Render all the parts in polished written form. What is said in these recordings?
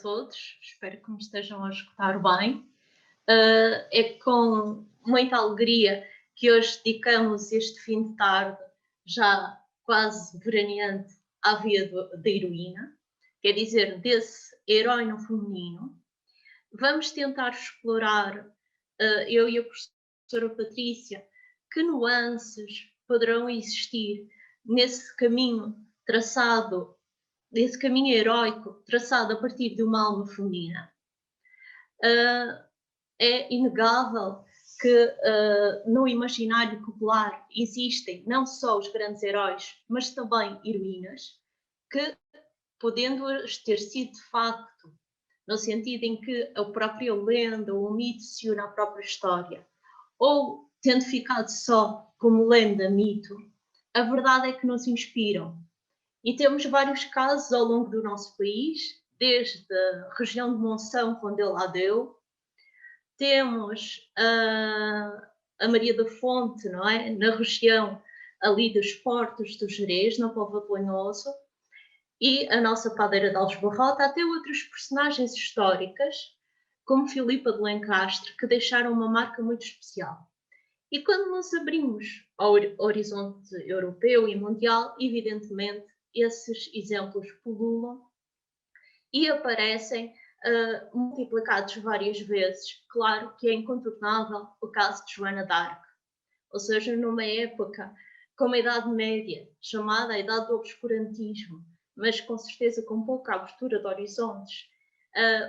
todos, espero que me estejam a escutar bem. É com muita alegria que hoje dedicamos este fim de tarde, já quase veraneante, à via da heroína, quer dizer, desse herói no feminino. Vamos tentar explorar, eu e a professora Patrícia, que nuances poderão existir nesse caminho traçado, desse caminho heróico traçado a partir de uma alma feminina. É inegável que no imaginário popular existem não só os grandes heróis, mas também heroínas, que, podendo ter sido de facto, no sentido em que a própria lenda ou o mito se une à própria história, ou tendo ficado só como lenda, mito, a verdade é que nos inspiram. E temos vários casos ao longo do nosso país, desde a região de Monção, quando ele lá deu, temos a Maria da Fonte, não é? Na região ali dos Portos do Gerês, na Póvoa de Lanhoso, e a nossa padeira de Aljubarrota, até outras personagens históricas, como Filipa de Lencastre, que deixaram uma marca muito especial. E quando nos abrimos ao horizonte europeu e mundial, evidentemente, esses exemplos pululam e aparecem multiplicados várias vezes. Claro que é incontornável o caso de Joana d'Arc, ou seja, numa época como a Idade Média, chamada a Idade do Obscurantismo, mas com certeza com pouca abertura de horizontes,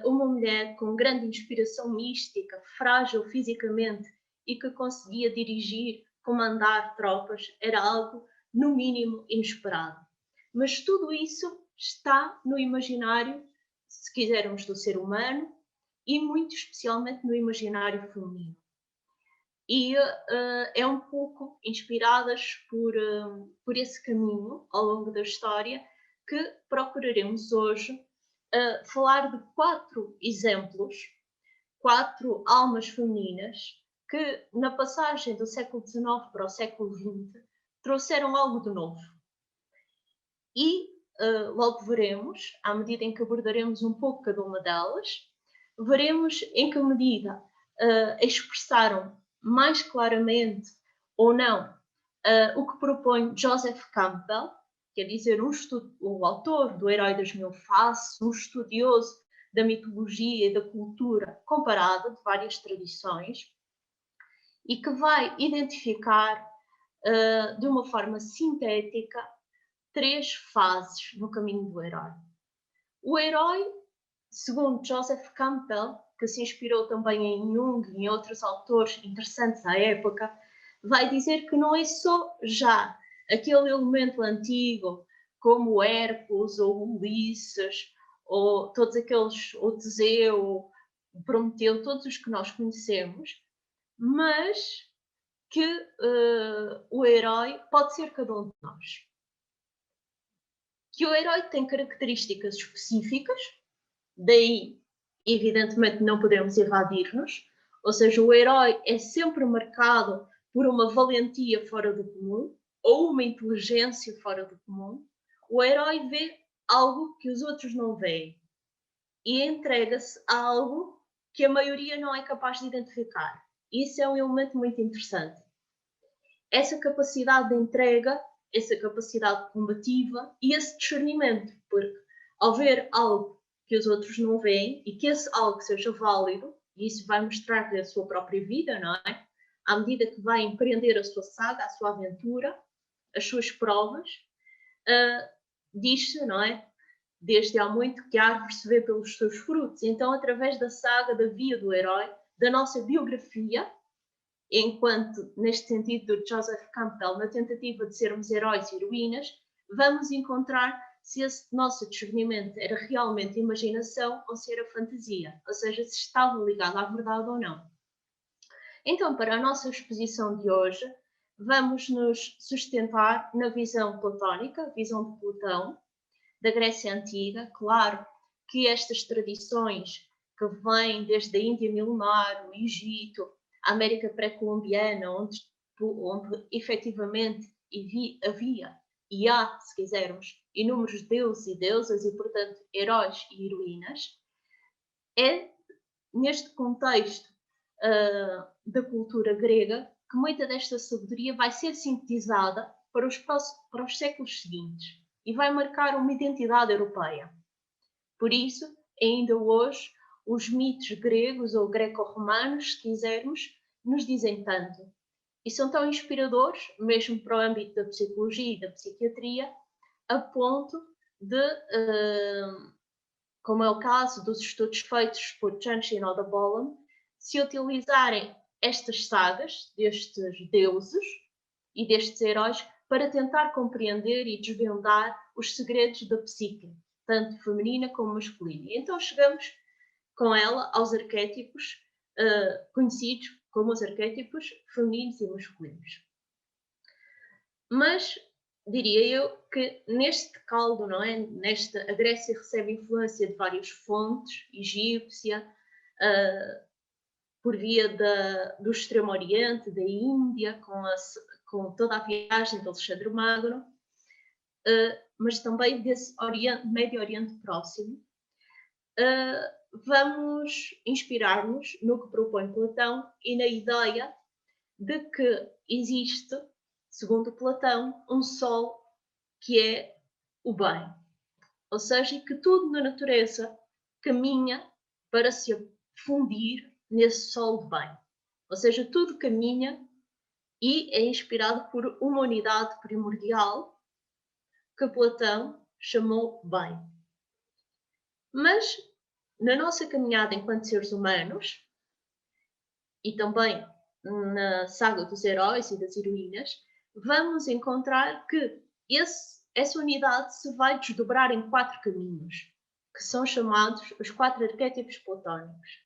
uma mulher com grande inspiração mística, frágil fisicamente e que conseguia dirigir, comandar tropas, era algo, no mínimo, inesperado. Mas tudo isso está no imaginário, se quisermos, do ser humano e muito especialmente no imaginário feminino. E é um pouco inspiradas por esse caminho ao longo da história que procuraremos hoje falar de 4 exemplos, 4 almas femininas que na passagem do século XIX para o século XX trouxeram algo de novo. E logo veremos, à medida em que abordaremos um pouco cada uma delas, veremos em que medida expressaram mais claramente ou não o que propõe Joseph Campbell, quer dizer, o autor do Herói das Mil Faces, um estudioso da mitologia e da cultura comparada de várias tradições, e que vai identificar de uma forma sintética 3 fases no caminho do herói. O herói, segundo Joseph Campbell, que se inspirou também em Jung e em outros autores interessantes à época, vai dizer que não é só já aquele elemento antigo, como o Hércules ou Ulisses, ou todos aqueles, o Teseu, o Prometeu, todos os que nós conhecemos, mas que o herói pode ser cada um de nós. Que o herói tem características específicas, daí, evidentemente, não podemos evadir-nos, ou seja, o herói é sempre marcado por uma valentia fora do comum ou uma inteligência fora do comum. O herói vê algo que os outros não veem e entrega-se a algo que a maioria não é capaz de identificar. Isso é um elemento muito interessante. Essa capacidade de entrega, essa capacidade combativa e esse discernimento, porque ao ver algo que os outros não veem e que esse algo seja válido, e isso vai mostrar-lhe a sua própria vida, não é? À medida que vai empreender a sua saga, a sua aventura, as suas provas, diz-se, não é? Desde há muito que a árvore se vê pelos seus frutos. Então, através da saga, da via do herói, da nossa biografia, enquanto, neste sentido, do Joseph Campbell, na tentativa de sermos heróis e heroínas, vamos encontrar se esse nosso discernimento era realmente imaginação ou se era fantasia, ou seja, se estava ligado à verdade ou não. Então, para a nossa exposição de hoje, vamos nos sustentar na visão platónica, visão de Platão, da Grécia Antiga. Claro que estas tradições que vêm desde a Índia milenar, o Egito, a América pré-colombiana, onde efetivamente havia e há, se quisermos, inúmeros deuses e deusas e, portanto, heróis e heroínas, É neste contexto da cultura grega que muita desta sabedoria vai ser sintetizada para os séculos seguintes e vai marcar uma identidade europeia. Por isso, ainda hoje, os mitos gregos ou greco-romanos, se quisermos, nos dizem tanto. E são tão inspiradores, mesmo para o âmbito da psicologia e da psiquiatria, a ponto de, como é o caso dos estudos feitos por Churchill ou da Bolam, se utilizarem estas sagas destes deuses e destes heróis para tentar compreender e desvendar os segredos da psique, tanto feminina como masculina. E então chegamos com ela aos arquétipos conhecidos como os arquétipos femininos e masculinos. Mas diria eu que neste caldo, não é? A Grécia recebe influência de várias fontes, egípcia, por via do Extremo Oriente, da Índia, com toda a viagem de Alexandre Magno, mas também desse Médio Oriente Próximo. Vamos inspirar-nos no que propõe Platão e na ideia de que existe, segundo Platão, um sol que é o bem. Ou seja, que tudo na natureza caminha para se fundir nesse sol de bem. Ou seja, tudo caminha e é inspirado por uma unidade primordial que Platão chamou bem. Mas na nossa caminhada enquanto seres humanos, e também na saga dos heróis e das heroínas, vamos encontrar que essa unidade se vai desdobrar em 4 caminhos, que são chamados os 4 arquétipos platónicos.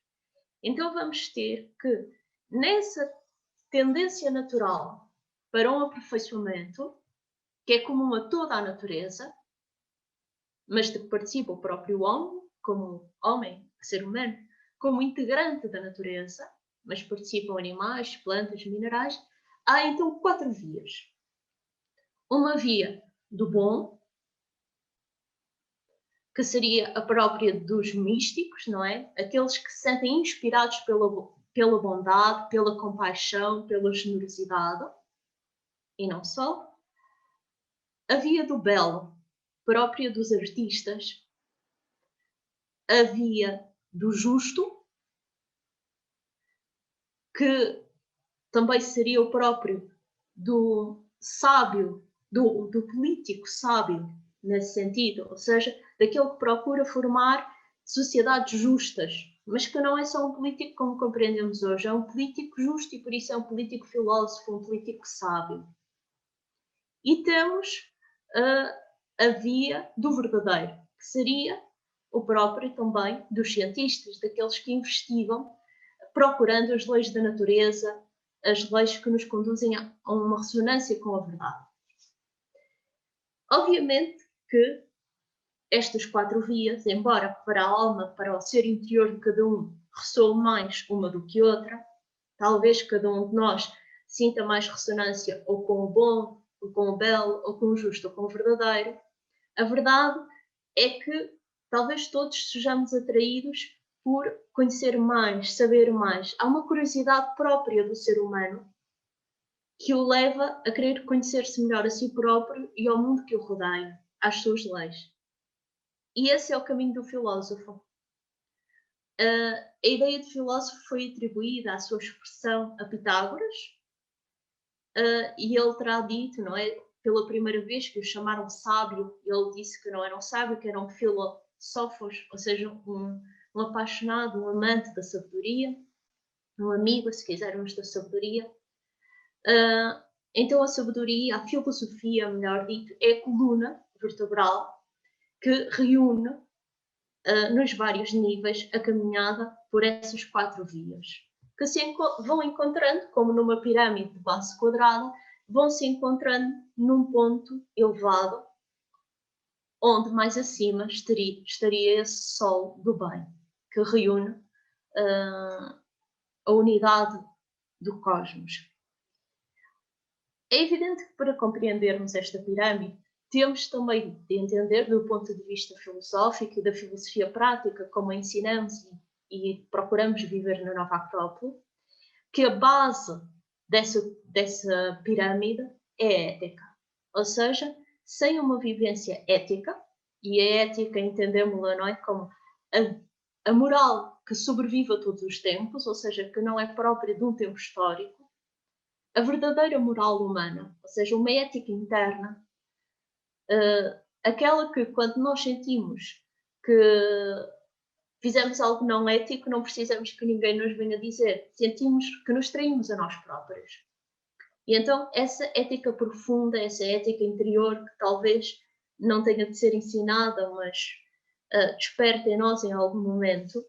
Então vamos ter que, nessa tendência natural para um aperfeiçoamento, que é comum a toda a natureza, mas de que participa o próprio homem, como homem, ser humano, como integrante da natureza, mas participam animais, plantas, minerais, há então 4 vias. Uma via do bom, que seria a própria dos místicos, não é? Aqueles que se sentem inspirados pela bondade, pela compaixão, pela generosidade, e não só. A via do belo, própria dos artistas. A via do justo, que também seria o próprio do sábio, do político sábio, nesse sentido, ou seja, daquele que procura formar sociedades justas, mas que não é só um político como compreendemos hoje, é um político justo e por isso é um político filósofo, um político sábio. E temos a via do verdadeiro, que seria o próprio também dos cientistas, daqueles que investigam procurando as leis da natureza, as leis que nos conduzem a uma ressonância com a verdade. Obviamente que estas 4 vias, embora para a alma, para o ser interior de cada um, ressoam mais uma do que outra, talvez cada um de nós sinta mais ressonância ou com o bom, ou com o belo, ou com o justo, ou com o verdadeiro, a verdade é que talvez todos sejamos atraídos por conhecer mais, saber mais. Há uma curiosidade própria do ser humano que o leva a querer conhecer-se melhor a si próprio e ao mundo que o rodeia, às suas leis. E esse é o caminho do filósofo. A ideia de filósofo foi atribuída à sua expressão a Pitágoras, e ele terá dito, não é, pela primeira vez que o chamaram sábio, ele disse que não era um sábio, que era um filósofos, ou seja, um apaixonado, um amante da sabedoria, um amigo, se quisermos, da sabedoria. Então a sabedoria, a filosofia, melhor dito, é a coluna vertebral que reúne nos vários níveis a caminhada por essas 4 vias, que se vão encontrando, como numa pirâmide de base quadrada, vão se encontrando num ponto elevado, onde mais acima estaria esse sol do bem, que reúne a unidade do cosmos. É evidente que para compreendermos esta pirâmide, temos também de entender do ponto de vista filosófico e da filosofia prática, como a ensinamos e procuramos viver na Nova Acrópole, que a base dessa pirâmide é a ética. Ou seja, sem uma vivência ética, e a ética entendemos-la, não é, como a moral que sobrevive a todos os tempos, ou seja, que não é própria de um tempo histórico, a verdadeira moral humana, ou seja, uma ética interna, aquela que quando nós sentimos que fizemos algo não ético, não precisamos que ninguém nos venha dizer, sentimos que nos traímos a nós próprios. E então essa ética profunda, essa ética interior, que talvez não tenha de ser ensinada, mas desperta em nós em algum momento,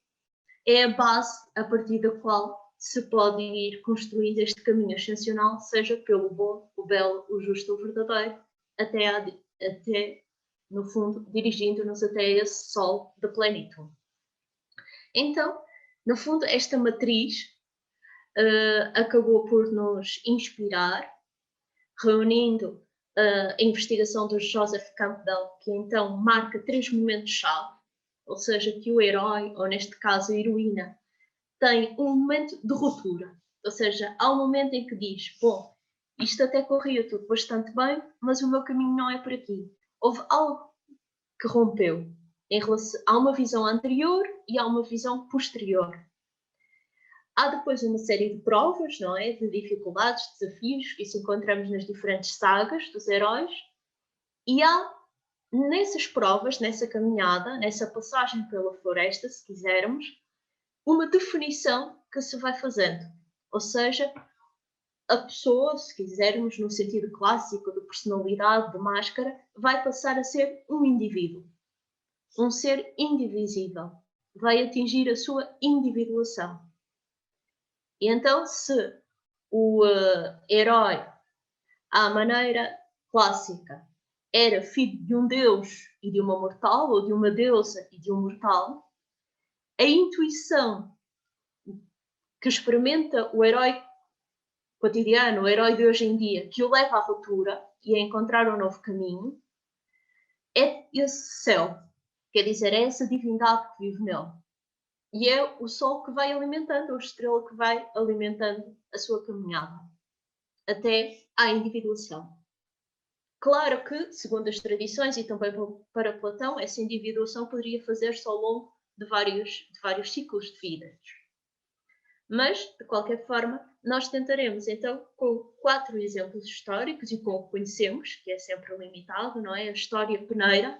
é a base a partir da qual se pode ir construindo este caminho ascensional, seja pelo bom, o belo, o justo, o verdadeiro, até no fundo, dirigindo-nos até esse sol da plenitude. Então, no fundo, esta matriz acabou por nos inspirar, reunindo a investigação do Joseph Campbell, que então marca 3 momentos-chave, ou seja, que o herói, ou neste caso a heroína, tem um momento de ruptura. Ou seja, há um momento em que diz, bom, isto até corria tudo bastante bem, mas o meu caminho não é por aqui. Houve algo que rompeu. Há uma visão anterior e há uma visão posterior. Há depois uma série de provas, não é? De dificuldades, desafios, que isso encontramos nas diferentes sagas dos heróis. E há, nessas provas, nessa caminhada, nessa passagem pela floresta, se quisermos, uma definição que se vai fazendo. Ou seja, a pessoa, se quisermos no sentido clássico de personalidade, de máscara, vai passar a ser um indivíduo. Um ser indivisível. Vai atingir a sua individuação. E então, se o herói, à maneira clássica, era filho de um deus e de uma mortal, ou de uma deusa e de um mortal, a intuição que experimenta o herói cotidiano, o herói de hoje em dia, que o leva à ruptura e a encontrar um novo caminho, é esse céu. Quer dizer, é essa divindade que vive nele. E é o sol que vai alimentando, a estrela que vai alimentando a sua caminhada, até à individuação. Claro que, segundo as tradições e também para Platão, essa individuação poderia fazer-se ao longo de vários ciclos de vida. Mas, de qualquer forma, nós tentaremos, então, com 4 exemplos históricos e com o que conhecemos, que é sempre limitado, não é? A história peneira,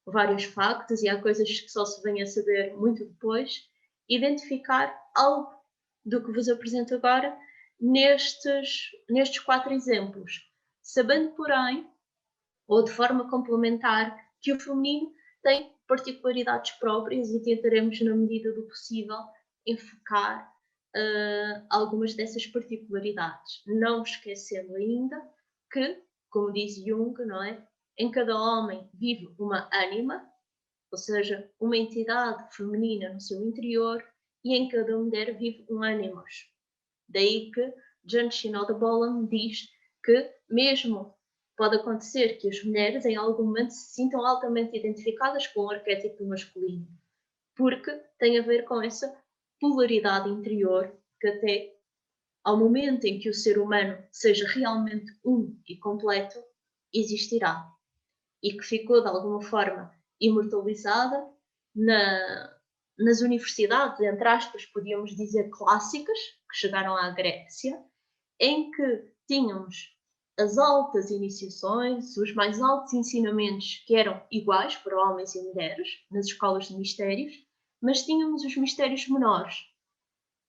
vários factos, e há coisas que só se vêm a saber muito depois, identificar algo do que vos apresento agora nestes 4 exemplos, sabendo, porém, ou de forma complementar, que o feminino tem particularidades próprias e tentaremos, na medida do possível, enfocar algumas dessas particularidades. Não esquecendo ainda que, como diz Jung, não é? Em cada homem vive uma ânima, ou seja, uma entidade feminina no seu interior, e em cada mulher vive um ânimos. Daí que John Shinoda Bolam diz que mesmo pode acontecer que as mulheres em algum momento se sintam altamente identificadas com o arquétipo masculino, porque tem a ver com essa polaridade interior que até ao momento em que o ser humano seja realmente um e completo, existirá. E que ficou, de alguma forma, imortalizada nas universidades, entre aspas, podíamos dizer clássicas, que chegaram à Grécia, em que tínhamos as altas iniciações, os mais altos ensinamentos que eram iguais para homens e mulheres, nas escolas de mistérios, mas tínhamos os mistérios menores,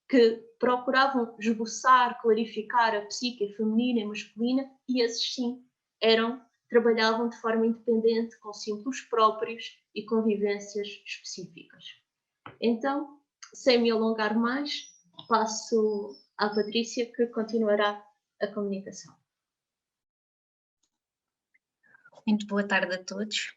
que procuravam esboçar, clarificar a psique feminina e masculina, e esses sim trabalhavam de forma independente, com símbolos próprios e com vivências específicas. Então, sem me alongar mais, passo à Patrícia, que continuará a comunicação. Muito boa tarde a todos.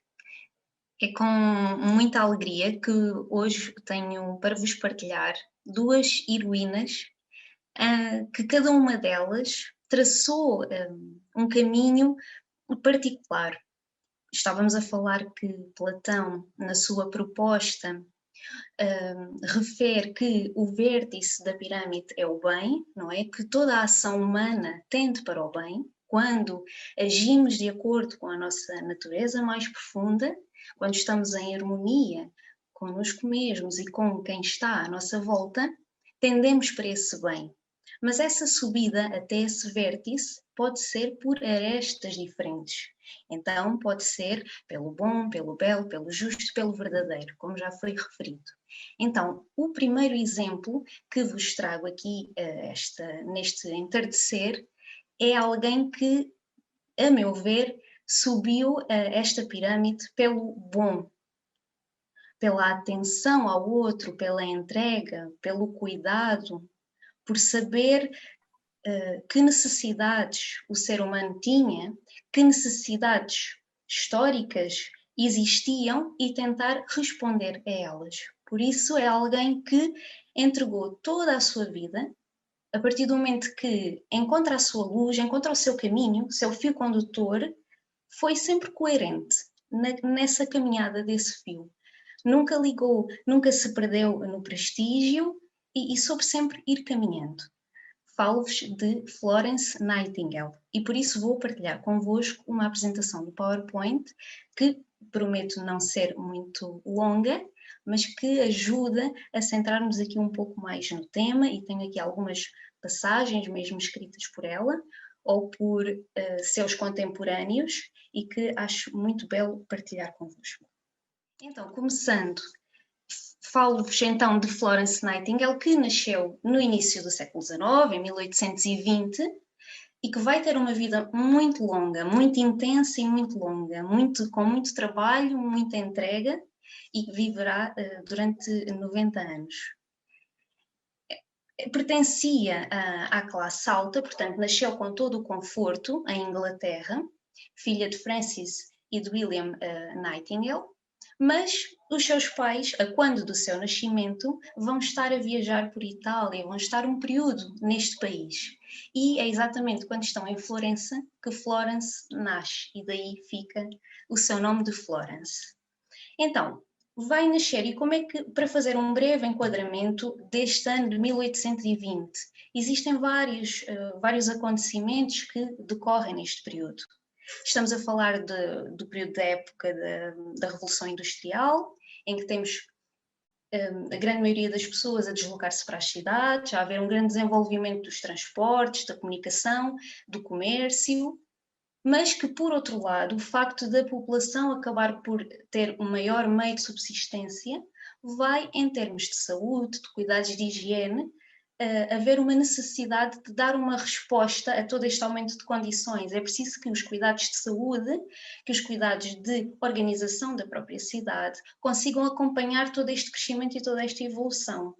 É com muita alegria que hoje tenho para vos partilhar 2 heroínas, que cada uma delas traçou um caminho particular. Estávamos a falar que Platão, na sua proposta refere que o vértice da pirâmide é o bem, não é? Que toda a ação humana tende para o bem, quando agimos de acordo com a nossa natureza mais profunda, quando estamos em harmonia connosco mesmos e com quem está à nossa volta, tendemos para esse bem. Mas essa subida até esse vértice pode ser por arestas diferentes. Então, pode ser pelo bom, pelo belo, pelo justo, pelo verdadeiro, como já foi referido. Então, o primeiro exemplo que vos trago aqui neste entardecer é alguém que, a meu ver, subiu esta pirâmide pelo bom, pela atenção ao outro, pela entrega, pelo cuidado, por saber que necessidades o ser humano tinha, que necessidades históricas existiam e tentar responder a elas. Por isso é alguém que entregou toda a sua vida, a partir do momento que encontra a sua luz, encontra o seu caminho, o seu fio condutor, foi sempre coerente nessa caminhada desse fio. Nunca ligou, nunca se perdeu no prestígio e soube sempre ir caminhando. Falo-vos de Florence Nightingale e por isso vou partilhar convosco uma apresentação do PowerPoint que prometo não ser muito longa, mas que ajuda a centrarmos aqui um pouco mais no tema, e tenho aqui algumas passagens mesmo escritas por ela ou por seus contemporâneos e que acho muito belo partilhar convosco. Então, começando, falo-vos então de Florence Nightingale, que nasceu no início do século XIX, em 1820, e que vai ter uma vida muito longa, muito intensa e muito longa, com muito trabalho, muita entrega, e viverá durante 90 anos. Pertencia à classe alta, portanto, nasceu com todo o conforto em Inglaterra, filha de Francis e de William Nightingale, mas os seus pais, a quando do seu nascimento, vão estar a viajar por Itália, vão estar um período neste país. E é exatamente quando estão em Florença que Florence nasce, e daí fica o seu nome de Florence. Então, vai nascer, e como é que, para fazer um breve enquadramento deste ano de 1820, existem vários acontecimentos que decorrem neste período. Estamos a falar do período da época da Revolução Industrial, em que temos a grande maioria das pessoas a deslocar-se para as cidades, a haver um grande desenvolvimento dos transportes, da comunicação, do comércio, mas que, por outro lado, o facto da população acabar por ter um maior meio de subsistência vai, em termos de saúde, de cuidados de higiene, haver uma necessidade de dar uma resposta a todo este aumento de condições. É preciso que os cuidados de saúde, que os cuidados de organização da própria cidade consigam acompanhar todo este crescimento e toda esta evolução.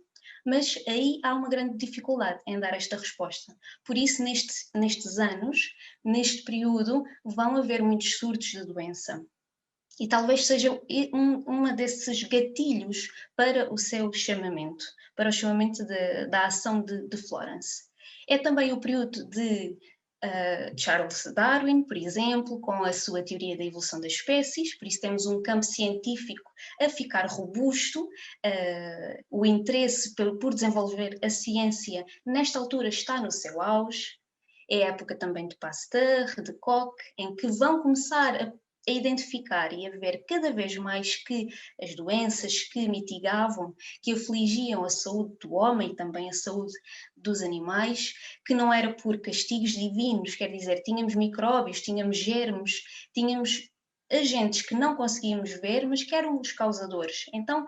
Mas aí há uma grande dificuldade em dar esta resposta. Por isso, nestes anos, neste período, vão haver muitos surtos de doença. E talvez seja uma desses gatilhos para o seu chamamento, para o chamamento da ação de Florence. É também o período de Charles Darwin, por exemplo, com a sua teoria da evolução das espécies, por isso temos um campo científico a ficar robusto, o interesse por desenvolver a ciência nesta altura está no seu auge. É a época também de Pasteur, de Koch, em que vão começar a identificar e a ver cada vez mais que as doenças que mitigavam, que afligiam a saúde do homem e também a saúde dos animais, que não era por castigos divinos, quer dizer, tínhamos micróbios, tínhamos germes, tínhamos agentes que não conseguíamos ver, mas que eram os causadores. Então,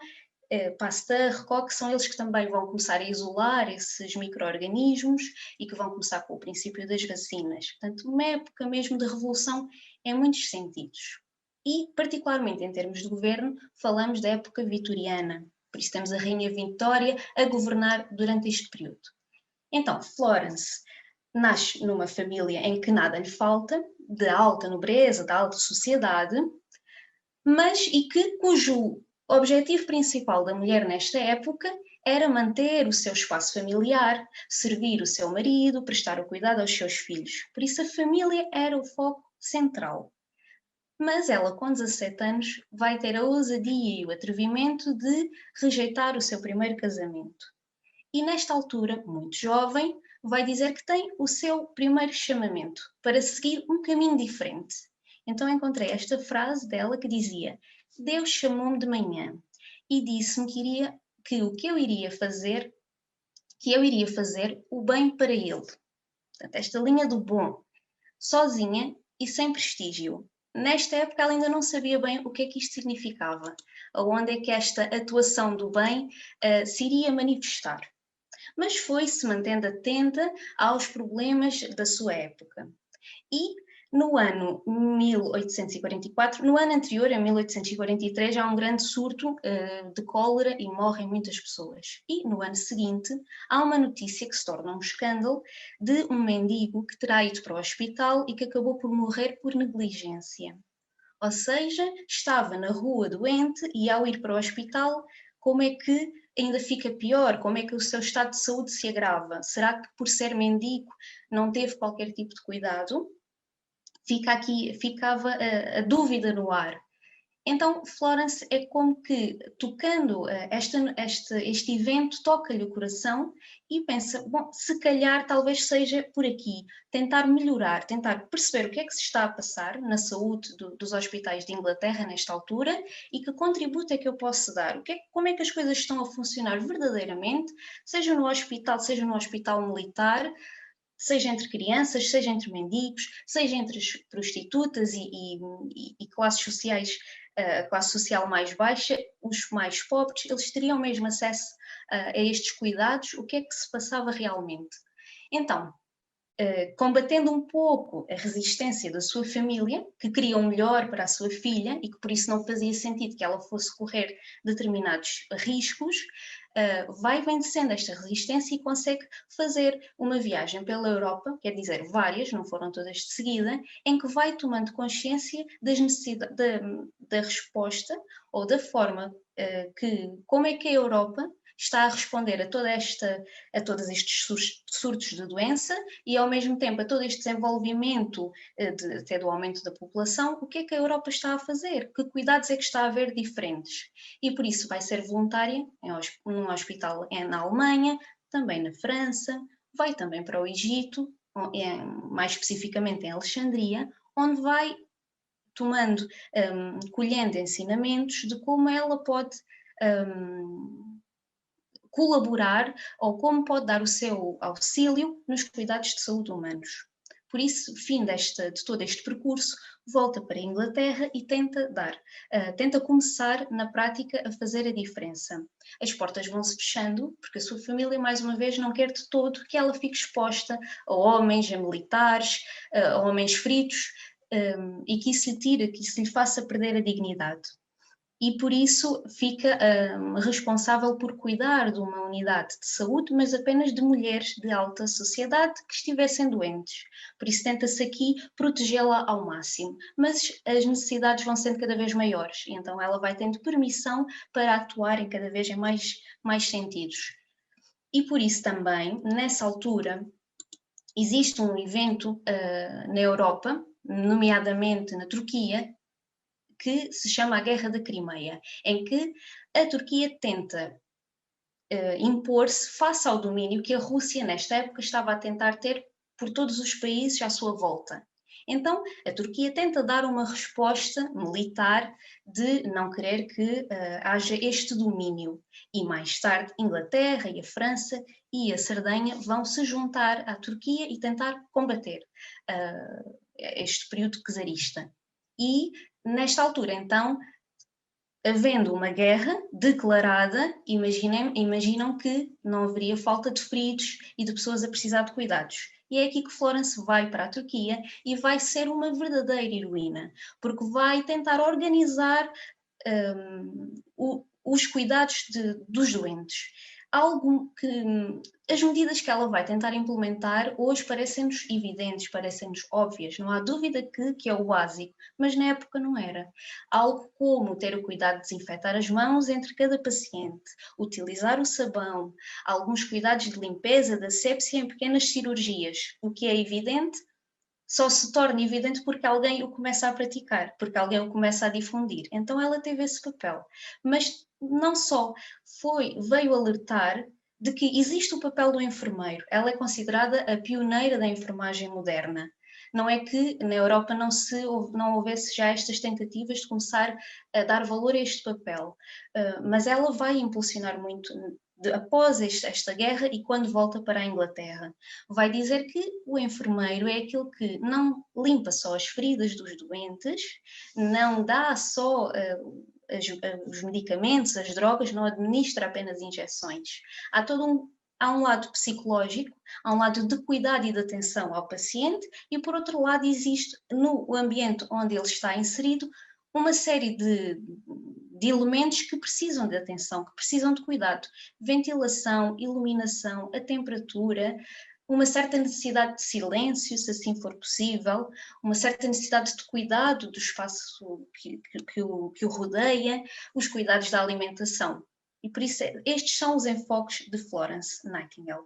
Pasteur, Koch, são eles que também vão começar a isolar esses micro-organismos e que vão começar com o princípio das vacinas. Portanto, uma época mesmo de revolução em muitos sentidos. E, particularmente em termos de governo, falamos da época vitoriana. Por isso temos a Rainha Vitória a governar durante este período. Então, Florence nasce numa família em que nada lhe falta, de alta nobreza, da alta sociedade, mas cujo objetivo principal da mulher nesta época era manter o seu espaço familiar, servir o seu marido, prestar o cuidado aos seus filhos. Por isso a família era o foco central. Mas ela, com 17 anos, vai ter a ousadia e o atrevimento de rejeitar o seu primeiro casamento. E nesta altura, muito jovem, vai dizer que tem o seu primeiro chamamento para seguir um caminho diferente. Então encontrei esta frase dela que dizia: Deus chamou-me de manhã e disse-me que o que eu iria fazer, que eu iria fazer o bem para ele. Portanto, esta linha do bom, sozinha e sem prestígio. Nesta época ela ainda não sabia bem o que é que isto significava, aonde é que esta atuação do bem se iria manifestar. Mas foi-se mantendo atenta aos problemas da sua época. E no ano 1844, no ano anterior, em 1843, há um grande surto de cólera e morrem muitas pessoas. E no ano seguinte, há uma notícia que se torna um escândalo de um mendigo que terá ido para o hospital e que acabou por morrer por negligência. Ou seja, estava na rua doente e ao ir para o hospital, como é que ainda fica pior? Como é que o seu estado de saúde se agrava? Será que por ser mendigo não teve qualquer tipo de cuidado? Ficava a dúvida no ar. Então, Florence é como que, tocando este evento, toca-lhe o coração e pensa, bom, se calhar talvez seja por aqui, tentar melhorar, tentar perceber o que é que se está a passar na saúde dos hospitais de Inglaterra nesta altura e que contributo é que eu posso dar, como é que as coisas estão a funcionar verdadeiramente, seja no hospital militar, seja entre crianças, seja entre mendigos, seja entre as prostitutas e classes sociais, a classe social mais baixa, os mais pobres, eles teriam mesmo acesso a estes cuidados, o que é que se passava realmente. Então, combatendo um pouco a resistência da sua família, que queria o melhor para a sua filha e que por isso não fazia sentido que ela fosse correr determinados riscos, vai vencendo esta resistência e consegue fazer uma viagem pela Europa, quer dizer, várias, não foram todas de seguida, em que vai tomando consciência das necessidades, da resposta ou da forma como é que a Europa está a responder a todos estes surtos de doença e, ao mesmo tempo, a todo este desenvolvimento até do aumento da população, o que é que a Europa está a fazer? Que cuidados é que está a haver diferentes? E por isso vai ser voluntária num hospital na Alemanha, também na França, vai também para o Egito, mais especificamente em Alexandria, onde vai tomando, colhendo ensinamentos de como ela pode colaborar ou como pode dar o seu auxílio nos cuidados de saúde humanos. Por isso, fim de todo este percurso, volta para a Inglaterra e tenta começar na prática a fazer a diferença. As portas vão se fechando porque a sua família, mais uma vez, não quer de todo que ela fique exposta a homens, a militares, a homens feridos, e que isso lhe tire, que isso lhe faça perder a dignidade. E por isso fica responsável por cuidar de uma unidade de saúde, mas apenas de mulheres de alta sociedade que estivessem doentes. Por isso tenta-se aqui protegê-la ao máximo, mas as necessidades vão sendo cada vez maiores, e então ela vai tendo permissão para atuar em cada vez em mais sentidos. E por isso também, nessa altura, existe um evento na Europa, nomeadamente na Turquia, que se chama a Guerra da Crimeia, em que a Turquia tenta impor-se face ao domínio que a Rússia, nesta época, estava a tentar ter por todos os países à sua volta. Então, a Turquia tenta dar uma resposta militar de não querer que haja este domínio. E mais tarde, Inglaterra e a França e a Sardenha vão se juntar à Turquia e tentar combater este período czarista. E, nesta altura, então, havendo uma guerra declarada, imaginam que não haveria falta de feridos e de pessoas a precisar de cuidados. E é aqui que Florence vai para a Turquia e vai ser uma verdadeira heroína, porque vai tentar organizar os cuidados dos doentes. Algo que as medidas que ela vai tentar implementar hoje parecem-nos evidentes, parecem-nos óbvias, não há dúvida que é o básico, mas na época não era. Algo como ter o cuidado de desinfetar as mãos entre cada paciente, utilizar o sabão, alguns cuidados de limpeza, de asepsia em pequenas cirurgias, o que é evidente só se torna evidente porque alguém o começa a praticar, porque alguém o começa a difundir. Então ela teve esse papel. Mas não só, veio alertar de que existe o papel do enfermeiro. Ela é considerada a pioneira da enfermagem moderna. Não é que na Europa não houvesse já estas tentativas de começar a dar valor a este papel, mas ela vai impulsionar muito após esta guerra e quando volta para a Inglaterra. Vai dizer que o enfermeiro é aquele que não limpa só as feridas dos doentes, não dá só os medicamentos, as drogas, não administra apenas injeções. Há um lado psicológico, há um lado de cuidado e de atenção ao paciente e, por outro lado, existe no ambiente onde ele está inserido uma série de elementos que precisam de atenção, que precisam de cuidado. Ventilação, iluminação, a temperatura, uma certa necessidade de silêncio, se assim for possível, uma certa necessidade de cuidado do espaço que o rodeia, os cuidados da alimentação. E por isso, estes são os enfoques de Florence Nightingale.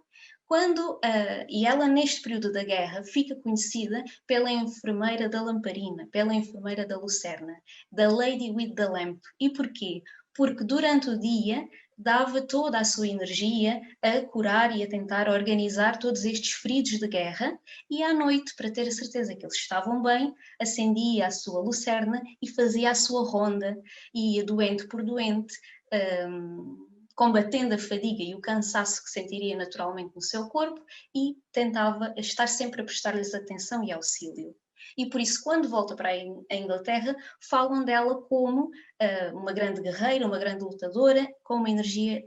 E ela, neste período da guerra, fica conhecida pela enfermeira da lamparina, pela enfermeira da lucerna, da Lady with the Lamp. E porquê? Porque durante o dia dava toda a sua energia a curar e a tentar organizar todos estes feridos de guerra, e à noite, para ter a certeza que eles estavam bem, acendia a sua lucerna e fazia a sua ronda, e ia doente por doente, combatendo a fadiga e o cansaço que sentiria naturalmente no seu corpo, e tentava estar sempre a prestar-lhes atenção e auxílio. E por isso, quando volta para a Inglaterra, falam dela como uma grande guerreira, uma grande lutadora, com uma energia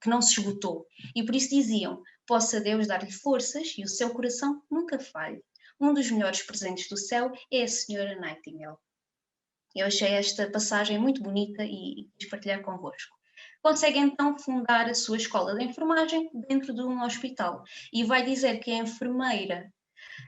que não se esgotou. E por isso diziam: possa Deus dar-lhe forças e o seu coração nunca falhe. Um dos melhores presentes do céu é a Senhora Nightingale. Eu achei esta passagem muito bonita e quis partilhar convosco. Consegue então fundar a sua escola de enfermagem dentro de um hospital e vai dizer que a enfermeira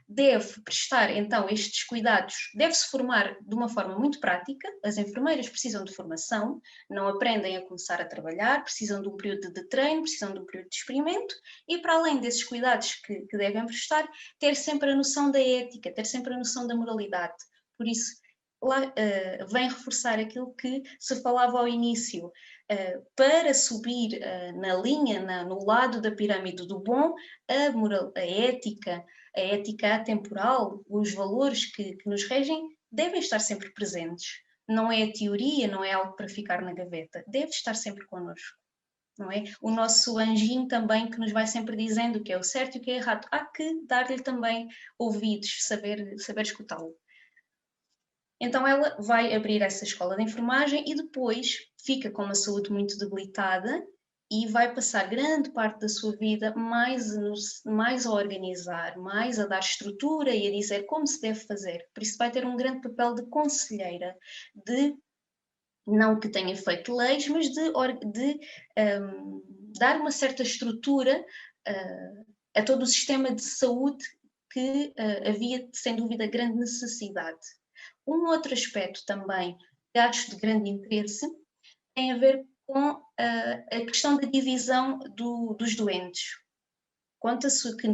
deve prestar então estes cuidados, deve-se formar de uma forma muito prática. As enfermeiras precisam de formação, não aprendem a começar a trabalhar, precisam de um período de treino, precisam de um período de experimento e, para além desses cuidados que devem prestar, ter sempre a noção da ética, ter sempre a noção da moralidade. Por isso, lá vem reforçar aquilo que se falava ao início. Para subir na linha, no lado da pirâmide do bom, a ética atemporal, os valores que nos regem, devem estar sempre presentes. Não é a teoria, não é algo para ficar na gaveta, deve estar sempre connosco. Não é? O nosso anjinho também que nos vai sempre dizendo o que é o certo e o que é errado. Há que dar-lhe também ouvidos, saber escutá-lo. Então ela vai abrir essa escola de enfermagem e depois fica com uma saúde muito debilitada e vai passar grande parte da sua vida mais a organizar, mais a dar estrutura e a dizer como se deve fazer. Por isso vai ter um grande papel de conselheira, não que tenha feito leis, mas de dar uma certa estrutura a todo o sistema de saúde que havia, sem dúvida, grande necessidade. Um outro aspecto também que acho de grande interesse tem a ver com a questão da divisão dos doentes. Conta-se que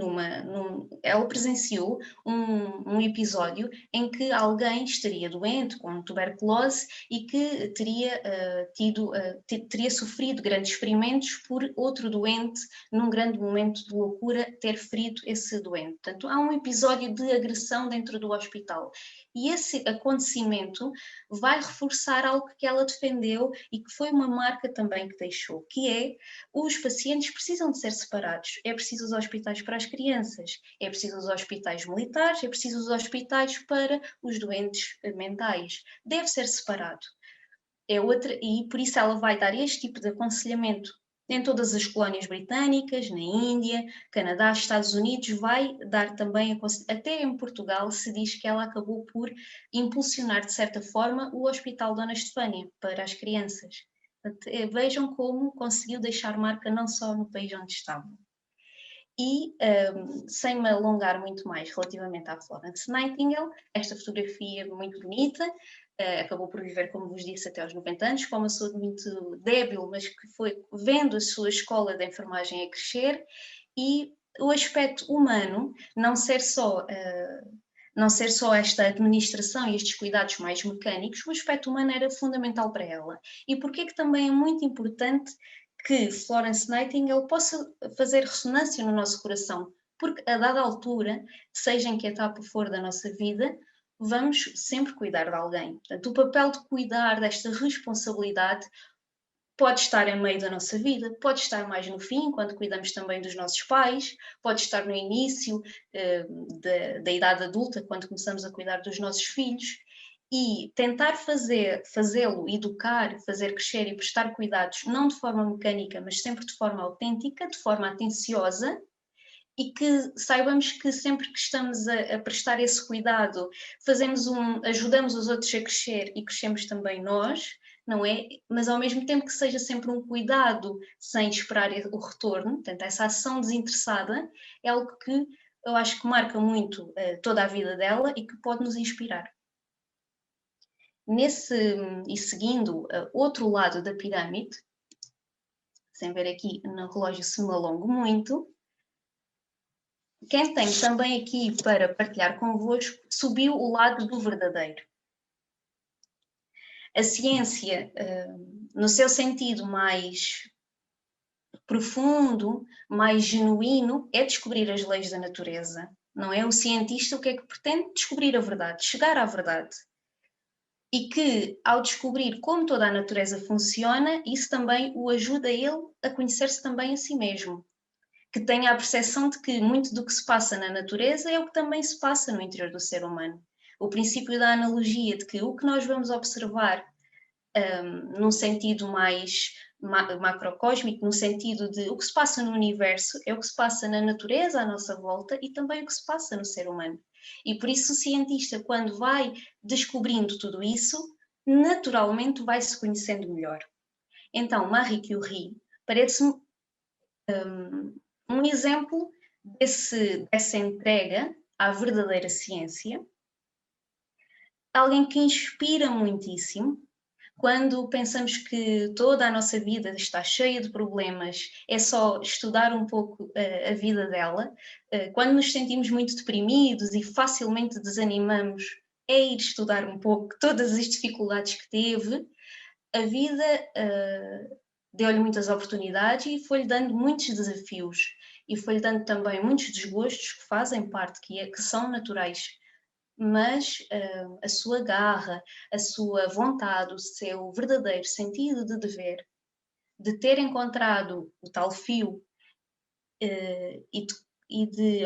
ela presenciou um episódio em que alguém estaria doente com tuberculose e que teria sofrido grandes ferimentos por outro doente, num grande momento de loucura, ter ferido esse doente. Portanto, há um episódio de agressão dentro do hospital. E esse acontecimento vai reforçar algo que ela defendeu e que foi uma marca também que deixou, que é: os pacientes precisam de ser separados. É preciso os hospitais para as crianças, é preciso os hospitais militares, é preciso os hospitais para os doentes mentais. Deve ser separado. E por isso ela vai dar este tipo de aconselhamento em todas as colónias britânicas, na Índia, Canadá, Estados Unidos, vai dar também, até em Portugal se diz que ela acabou por impulsionar de certa forma o Hospital Dona Estefânia para as crianças. Vejam como conseguiu deixar marca não só no país onde estava. E, sem me alongar muito mais relativamente à Florence Nightingale, esta fotografia muito bonita, acabou por viver, como vos disse, até aos 90 anos, com uma saúde muito débil, mas que foi vendo a sua escola de enfermagem a crescer, e o aspecto humano, não ser só não ser só esta administração e estes cuidados mais mecânicos, o aspecto humano era fundamental para ela. E porquê que também é muito importante que Florence Nightingale possa fazer ressonância no nosso coração? Porque a dada altura, seja em que etapa for da nossa vida, vamos sempre cuidar de alguém. Portanto, o papel de cuidar desta responsabilidade pode estar em meio da nossa vida, pode estar mais no fim, quando cuidamos também dos nossos pais, pode estar no início da idade adulta, quando começamos a cuidar dos nossos filhos, e tentar fazê-lo, educar, fazer crescer e prestar cuidados, não de forma mecânica, mas sempre de forma autêntica, de forma atenciosa, e que saibamos que sempre que estamos a prestar esse cuidado, ajudamos os outros a crescer e crescemos também nós, não é? Mas ao mesmo tempo que seja sempre um cuidado sem esperar o retorno, portanto, essa ação desinteressada é algo que eu acho que marca muito toda a vida dela e que pode nos inspirar. E seguindo outro lado da pirâmide, sem ver aqui no relógio se me alongo muito, quem tem também aqui para partilhar convosco subiu o lado do verdadeiro. A ciência, no seu sentido mais profundo, mais genuíno, é descobrir as leis da natureza. Não é? O cientista o que é que pretende? Descobrir a verdade, chegar à verdade. E que, ao descobrir como toda a natureza funciona, isso também o ajuda a ele a conhecer-se também a si mesmo. Que tenha a percepção de que muito do que se passa na natureza é o que também se passa no interior do ser humano. O princípio da analogia de que o que nós vamos observar num sentido mais macrocósmico, no sentido de o que se passa no universo é o que se passa na natureza à nossa volta e também o que se passa no ser humano. E por isso o cientista, quando vai descobrindo tudo isso, naturalmente vai se conhecendo melhor. Então, Marie Curie parece-me um exemplo dessa entrega à verdadeira ciência, alguém que inspira muitíssimo. Quando pensamos que toda a nossa vida está cheia de problemas, é só estudar um pouco a vida dela. Quando nos sentimos muito deprimidos e facilmente desanimamos, é ir estudar um pouco todas as dificuldades que teve. A vida deu-lhe muitas oportunidades e foi-lhe dando muitos desafios. E foi-lhe dando também muitos desgostos que fazem parte, que são naturais. Mas a sua garra, a sua vontade, o seu verdadeiro sentido de dever, de ter encontrado o tal fio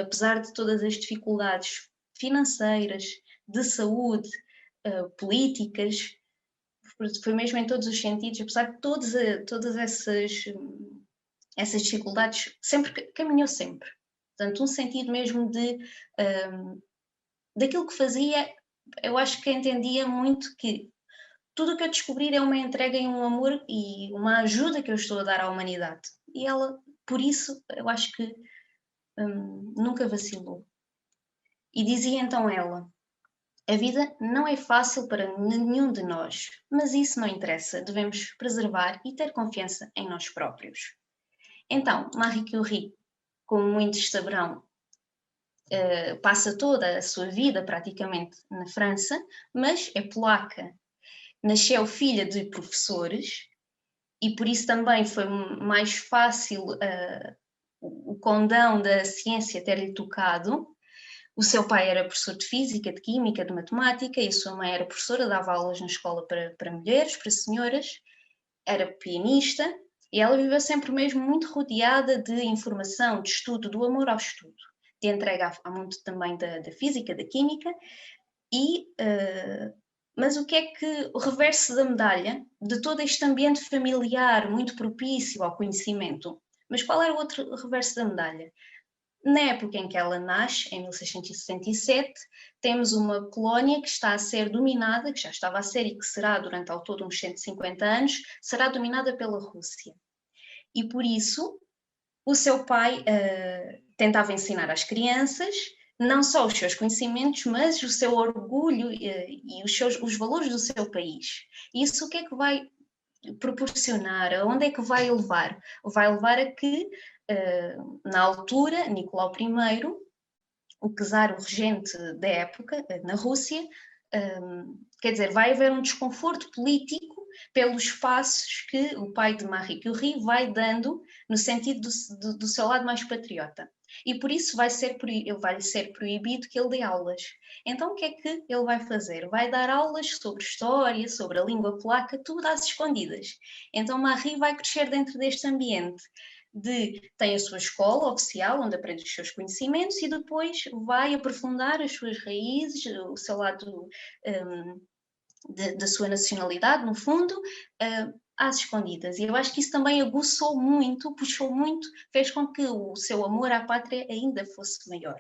apesar de todas as dificuldades financeiras, de saúde, políticas, foi mesmo em todos os sentidos, apesar de todas essas dificuldades, caminhou sempre. Portanto, um sentido mesmo daquilo que fazia, eu acho que entendia muito que tudo o que eu descobrir é uma entrega e um amor e uma ajuda que eu estou a dar à humanidade. E ela, por isso, eu acho que nunca vacilou. E dizia então ela: a vida não é fácil para nenhum de nós, mas isso não interessa, devemos preservar e ter confiança em nós próprios. Então, Marie Curie, como muitos saberão, passa toda a sua vida praticamente na França, mas é polaca. Nasceu filha de professores e por isso também foi mais fácil o condão da ciência ter-lhe tocado. O seu pai era professor de física, de química, de matemática e a sua mãe era professora, dava aulas na escola para mulheres, para senhoras, era pianista e ela viveu sempre mesmo muito rodeada de informação, de estudo, do amor ao estudo, de entrega ao mundo também da física, da química. Mas o que é que o reverso da medalha de todo este ambiente familiar muito propício ao conhecimento? Mas qual era o outro reverso da medalha? Na época em que ela nasce, em 1667, temos uma Polónia que está a ser dominada, que já estava a ser e que será durante ao todo uns 150 anos, será dominada pela Rússia. E por isso o seu pai tentava ensinar às crianças não só os seus conhecimentos, mas o seu orgulho e os valores do seu país. Isso o que é que vai proporcionar? Aonde é que vai levar? Vai levar a que, na altura, Nicolau I o czar, o regente da época, na Rússia, quer dizer, vai haver um desconforto político pelos passos que o pai de Marie Curie vai dando no sentido do seu lado mais patriota. E por isso vai ser proibido que ele dê aulas. Então o que é que ele vai fazer? Vai dar aulas sobre história, sobre a língua polaca, tudo às escondidas. Então Marie vai crescer dentro deste ambiente tem a sua escola oficial, onde aprende os seus conhecimentos e depois vai aprofundar as suas raízes, o seu lado da sua nacionalidade, no fundo, às escondidas. E eu acho que isso também aguçou muito, puxou muito, fez com que o seu amor à pátria ainda fosse maior.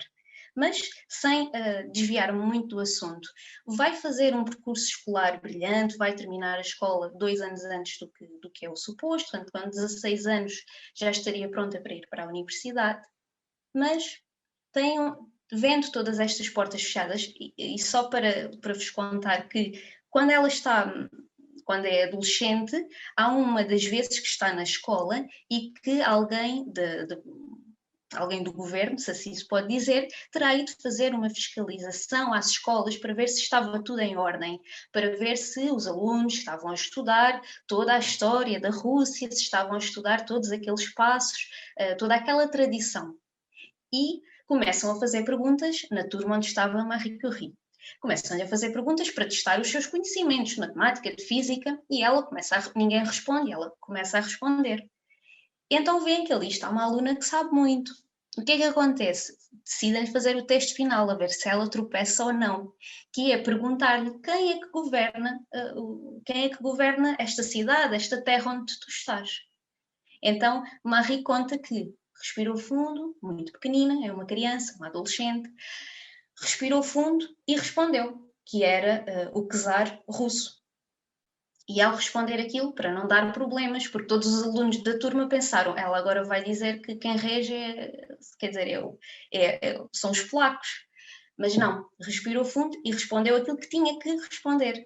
Mas sem desviar-me muito do assunto. Vai fazer um percurso escolar brilhante, vai terminar a escola 2 anos antes do que é o suposto, portanto, com 16 anos já estaria pronta para ir para a universidade, mas vendo todas estas portas fechadas, e só para vos contar que quando é adolescente, há uma das vezes que está na escola e que alguém do governo, se assim se pode dizer, terá ido fazer uma fiscalização às escolas para ver se estava tudo em ordem, para ver se os alunos estavam a estudar toda a história da Rússia, se estavam a estudar todos aqueles passos, toda aquela tradição. E começam a fazer perguntas na turma onde estava Marie Curie. Começam-lhe a fazer perguntas para testar os seus conhecimentos de matemática, de física, e ninguém responde, ela começa a responder. Então veem que ali está uma aluna que sabe muito. O que é que acontece? Decidem fazer o teste final, a ver se ela tropeça ou não, que é perguntar-lhe quem é que governa esta cidade, esta terra onde tu estás. Então Marie conta que respirou fundo, muito pequenina, é uma criança, uma adolescente, respirou fundo e respondeu que era o czar russo. E ao responder aquilo, para não dar problemas, porque todos os alunos da turma pensaram, ela agora vai dizer que quem rege são os polacos. Mas não, respirou fundo e respondeu aquilo que tinha que responder.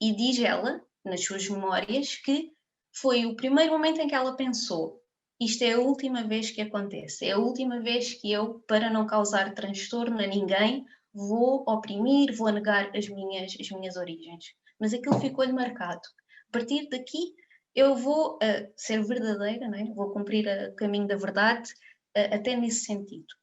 E diz ela, nas suas memórias, que foi o primeiro momento em que ela pensou, isto é a última vez que acontece, é a última vez que eu, para não causar transtorno a ninguém, vou oprimir, vou negar as minhas origens. Mas aquilo ficou-lhe marcado. A partir daqui, eu vou ser verdadeira, não é? Vou cumprir o caminho da verdade, até nesse sentido.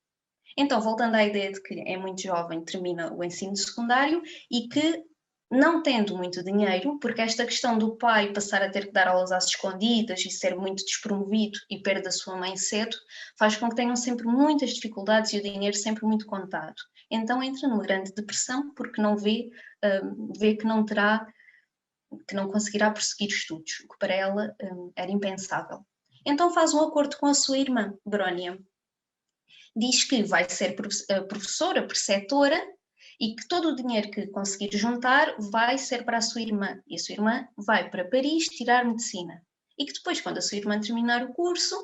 Então, voltando à ideia de que é muito jovem, termina o ensino secundário e que, não tendo muito dinheiro, porque esta questão do pai passar a ter que dar aulas às escondidas e ser muito despromovido e perde a sua mãe cedo, faz com que tenham sempre muitas dificuldades e o dinheiro sempre muito contado. Então entra numa grande depressão porque não vê que não conseguirá prosseguir estudos, o que para ela era impensável. Então faz um acordo com a sua irmã, Brónia. Diz que vai ser professora, preceptora, e que todo o dinheiro que conseguir juntar vai ser para a sua irmã. E a sua irmã vai para Paris tirar medicina. E que depois, quando a sua irmã terminar o curso,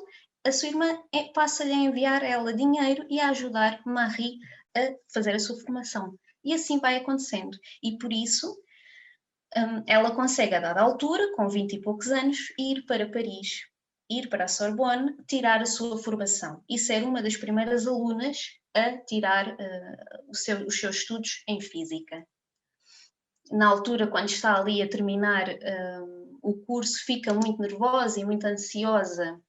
a sua irmã passa-lhe a enviar a ela dinheiro e a ajudar Marie a fazer a sua formação. E assim vai acontecendo. E por isso ela consegue, a dada altura, com 20 e poucos anos, ir para Paris, ir para a Sorbonne, tirar a sua formação e ser uma das primeiras alunas a tirar os seus estudos em física. Na altura, quando está ali a terminar o curso, fica muito nervosa e muito ansiosa,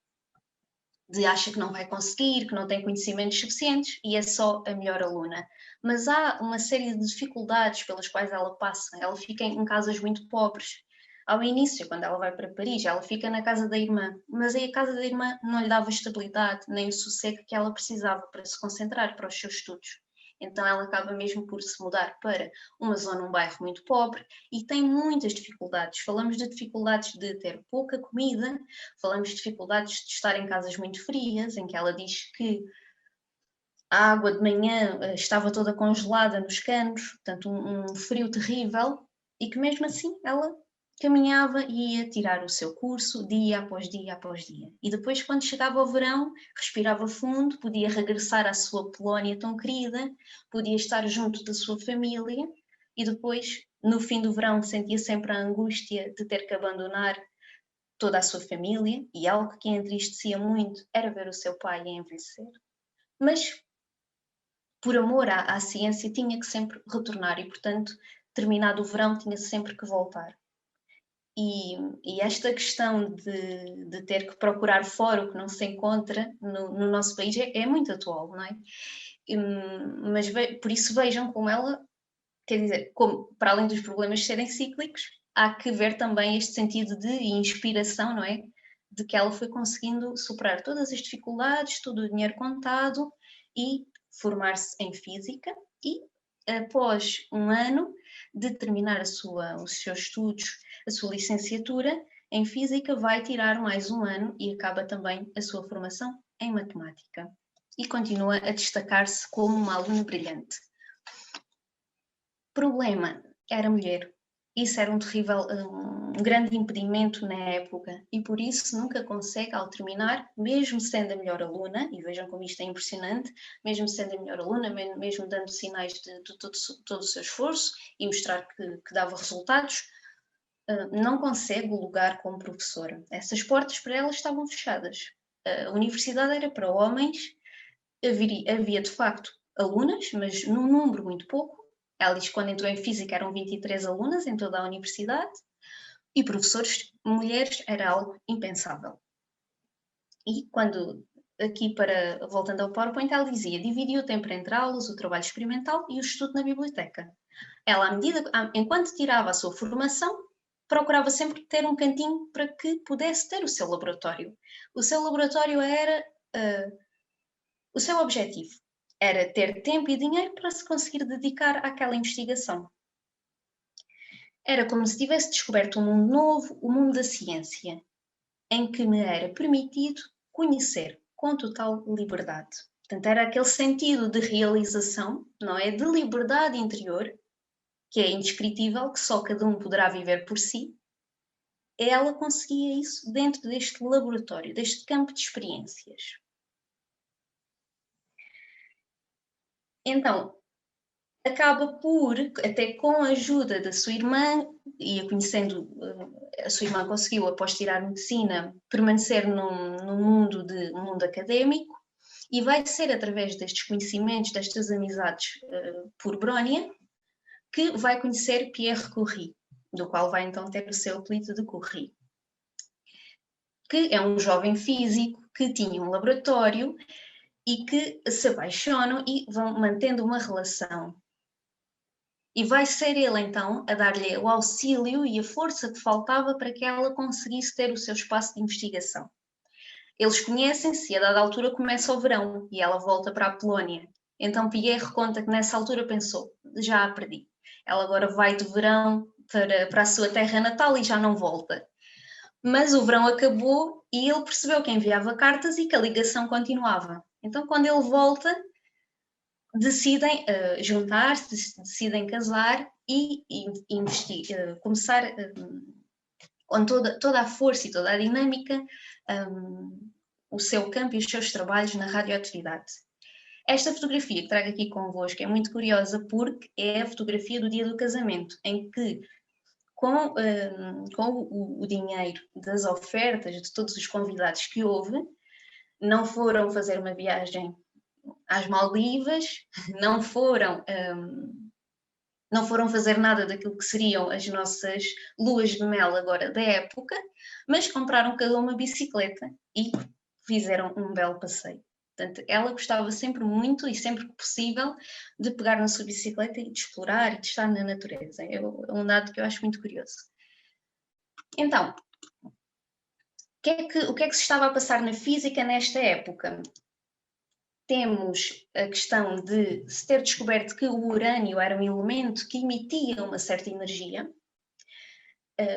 acha que não vai conseguir, que não tem conhecimentos suficientes e é só a melhor aluna. Mas há uma série de dificuldades pelas quais ela passa. Ela fica em casas muito pobres. Ao início, quando ela vai para Paris, ela fica na casa da irmã, mas aí a casa da irmã não lhe dava estabilidade nem o sossego que ela precisava para se concentrar para os seus estudos. Então ela acaba mesmo por se mudar para uma zona, um bairro muito pobre e tem muitas dificuldades. Falamos de dificuldades de ter pouca comida, falamos de dificuldades de estar em casas muito frias, em que ela diz que a água de manhã estava toda congelada nos canos, portanto um frio terrível, e que mesmo assim ela caminhava e ia tirar o seu curso dia após dia após dia. E depois, quando chegava o verão, respirava fundo, podia regressar à sua Polónia tão querida, podia estar junto da sua família, e depois, no fim do verão, sentia sempre a angústia de ter que abandonar toda a sua família, e algo que a entristecia muito era ver o seu pai a envelhecer. Mas por amor à ciência, tinha que sempre retornar e, portanto, terminado o verão, tinha sempre que voltar. E esta questão de ter que procurar fora o que não se encontra no nosso país é muito atual, não é? Mas por isso vejam como ela, quer dizer, como, para além dos problemas serem cíclicos, há que ver também este sentido de inspiração, não é? De que ela foi conseguindo superar todas as dificuldades, todo o dinheiro contado e formar-se em física e, após um ano de terminar os seus estudos, a sua licenciatura em física, vai tirar mais um ano e acaba também a sua formação em matemática. E continua a destacar-se como uma aluna brilhante. Problema, era mulher. Isso era um terrível, um grande impedimento na época e por isso nunca consegue, ao terminar, mesmo sendo a melhor aluna, e vejam como isto é impressionante, mesmo sendo a melhor aluna, mesmo dando sinais de todo o seu esforço e mostrar que dava resultados, não consegue o lugar como professora. Essas portas para ela estavam fechadas. A universidade era para homens, havia de facto alunas, mas num número muito pouco. Ela diz que quando entrou em física eram 23 alunas em toda a universidade e professores mulheres era algo impensável. E quando, voltando ao PowerPoint, ela dizia, dividia o tempo entre aulas, o trabalho experimental e o estudo na biblioteca. Ela, enquanto tirava a sua formação, procurava sempre ter um cantinho para que pudesse ter o seu laboratório. O seu laboratório era o seu objetivo. Era ter tempo e dinheiro para se conseguir dedicar àquela investigação. Era como se tivesse descoberto um mundo novo, o mundo da ciência, em que me era permitido conhecer com total liberdade. Portanto, era aquele sentido de realização, não é? De liberdade interior, que é indescritível, que só cada um poderá viver por si. Ela conseguia isso dentro deste laboratório, deste campo de experiências. Então, acaba por, até com a ajuda da sua irmã, e conhecendo, a sua irmã conseguiu, após tirar medicina, permanecer num mundo académico, e vai ser através destes conhecimentos, destas amizades por Brónia, que vai conhecer Pierre Curie, do qual vai então ter o seu apelido de Curie, que é um jovem físico que tinha um laboratório e que se apaixonam e vão mantendo uma relação. E vai ser ele, então, a dar-lhe o auxílio e a força que faltava para que ela conseguisse ter o seu espaço de investigação. Eles conhecem-se e a dada altura começa o verão e ela volta para a Polónia. Então Pierre conta que nessa altura pensou, já a perdi. Ela agora vai de verão para a sua terra natal e já não volta. Mas o verão acabou e ele percebeu que enviava cartas e que a ligação continuava. Então quando ele volta, decidem juntar-se, decidem casar e começar com toda a força e toda a dinâmica o seu campo e os seus trabalhos na radioatividade. Esta fotografia que trago aqui convosco é muito curiosa porque é a fotografia do dia do casamento, em que com o dinheiro das ofertas de todos os convidados que houve, não foram fazer uma viagem às Maldivas, não foram fazer nada daquilo que seriam as nossas luas de mel agora da época, mas compraram cada uma bicicleta e fizeram um belo passeio. Portanto, ela gostava sempre muito e sempre que possível de pegar na sua bicicleta e de explorar e de estar na natureza. É um dado que eu acho muito curioso. Então, o que é que se estava a passar na física nesta época? Temos a questão de se ter descoberto que o urânio era um elemento que emitia uma certa energia.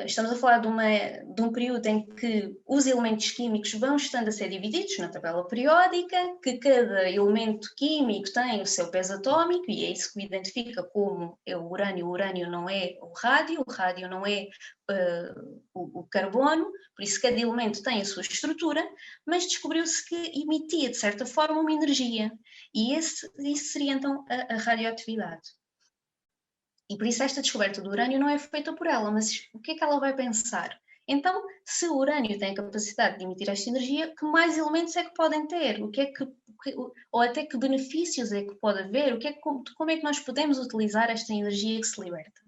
Estamos a falar de um período em que os elementos químicos vão estando a ser divididos na tabela periódica, que cada elemento químico tem o seu peso atómico e é isso que o identifica como é o urânio não é o rádio não é o carbono, por isso cada elemento tem a sua estrutura, mas descobriu-se que emitia de certa forma uma energia e isso seria então a radioatividade. E por isso esta descoberta do urânio não é feita por ela, mas o que é que ela vai pensar? Então, se o urânio tem a capacidade de emitir esta energia, que mais elementos é que podem ter? Ou até que benefícios é que pode haver? Como é que nós podemos utilizar esta energia que se liberta?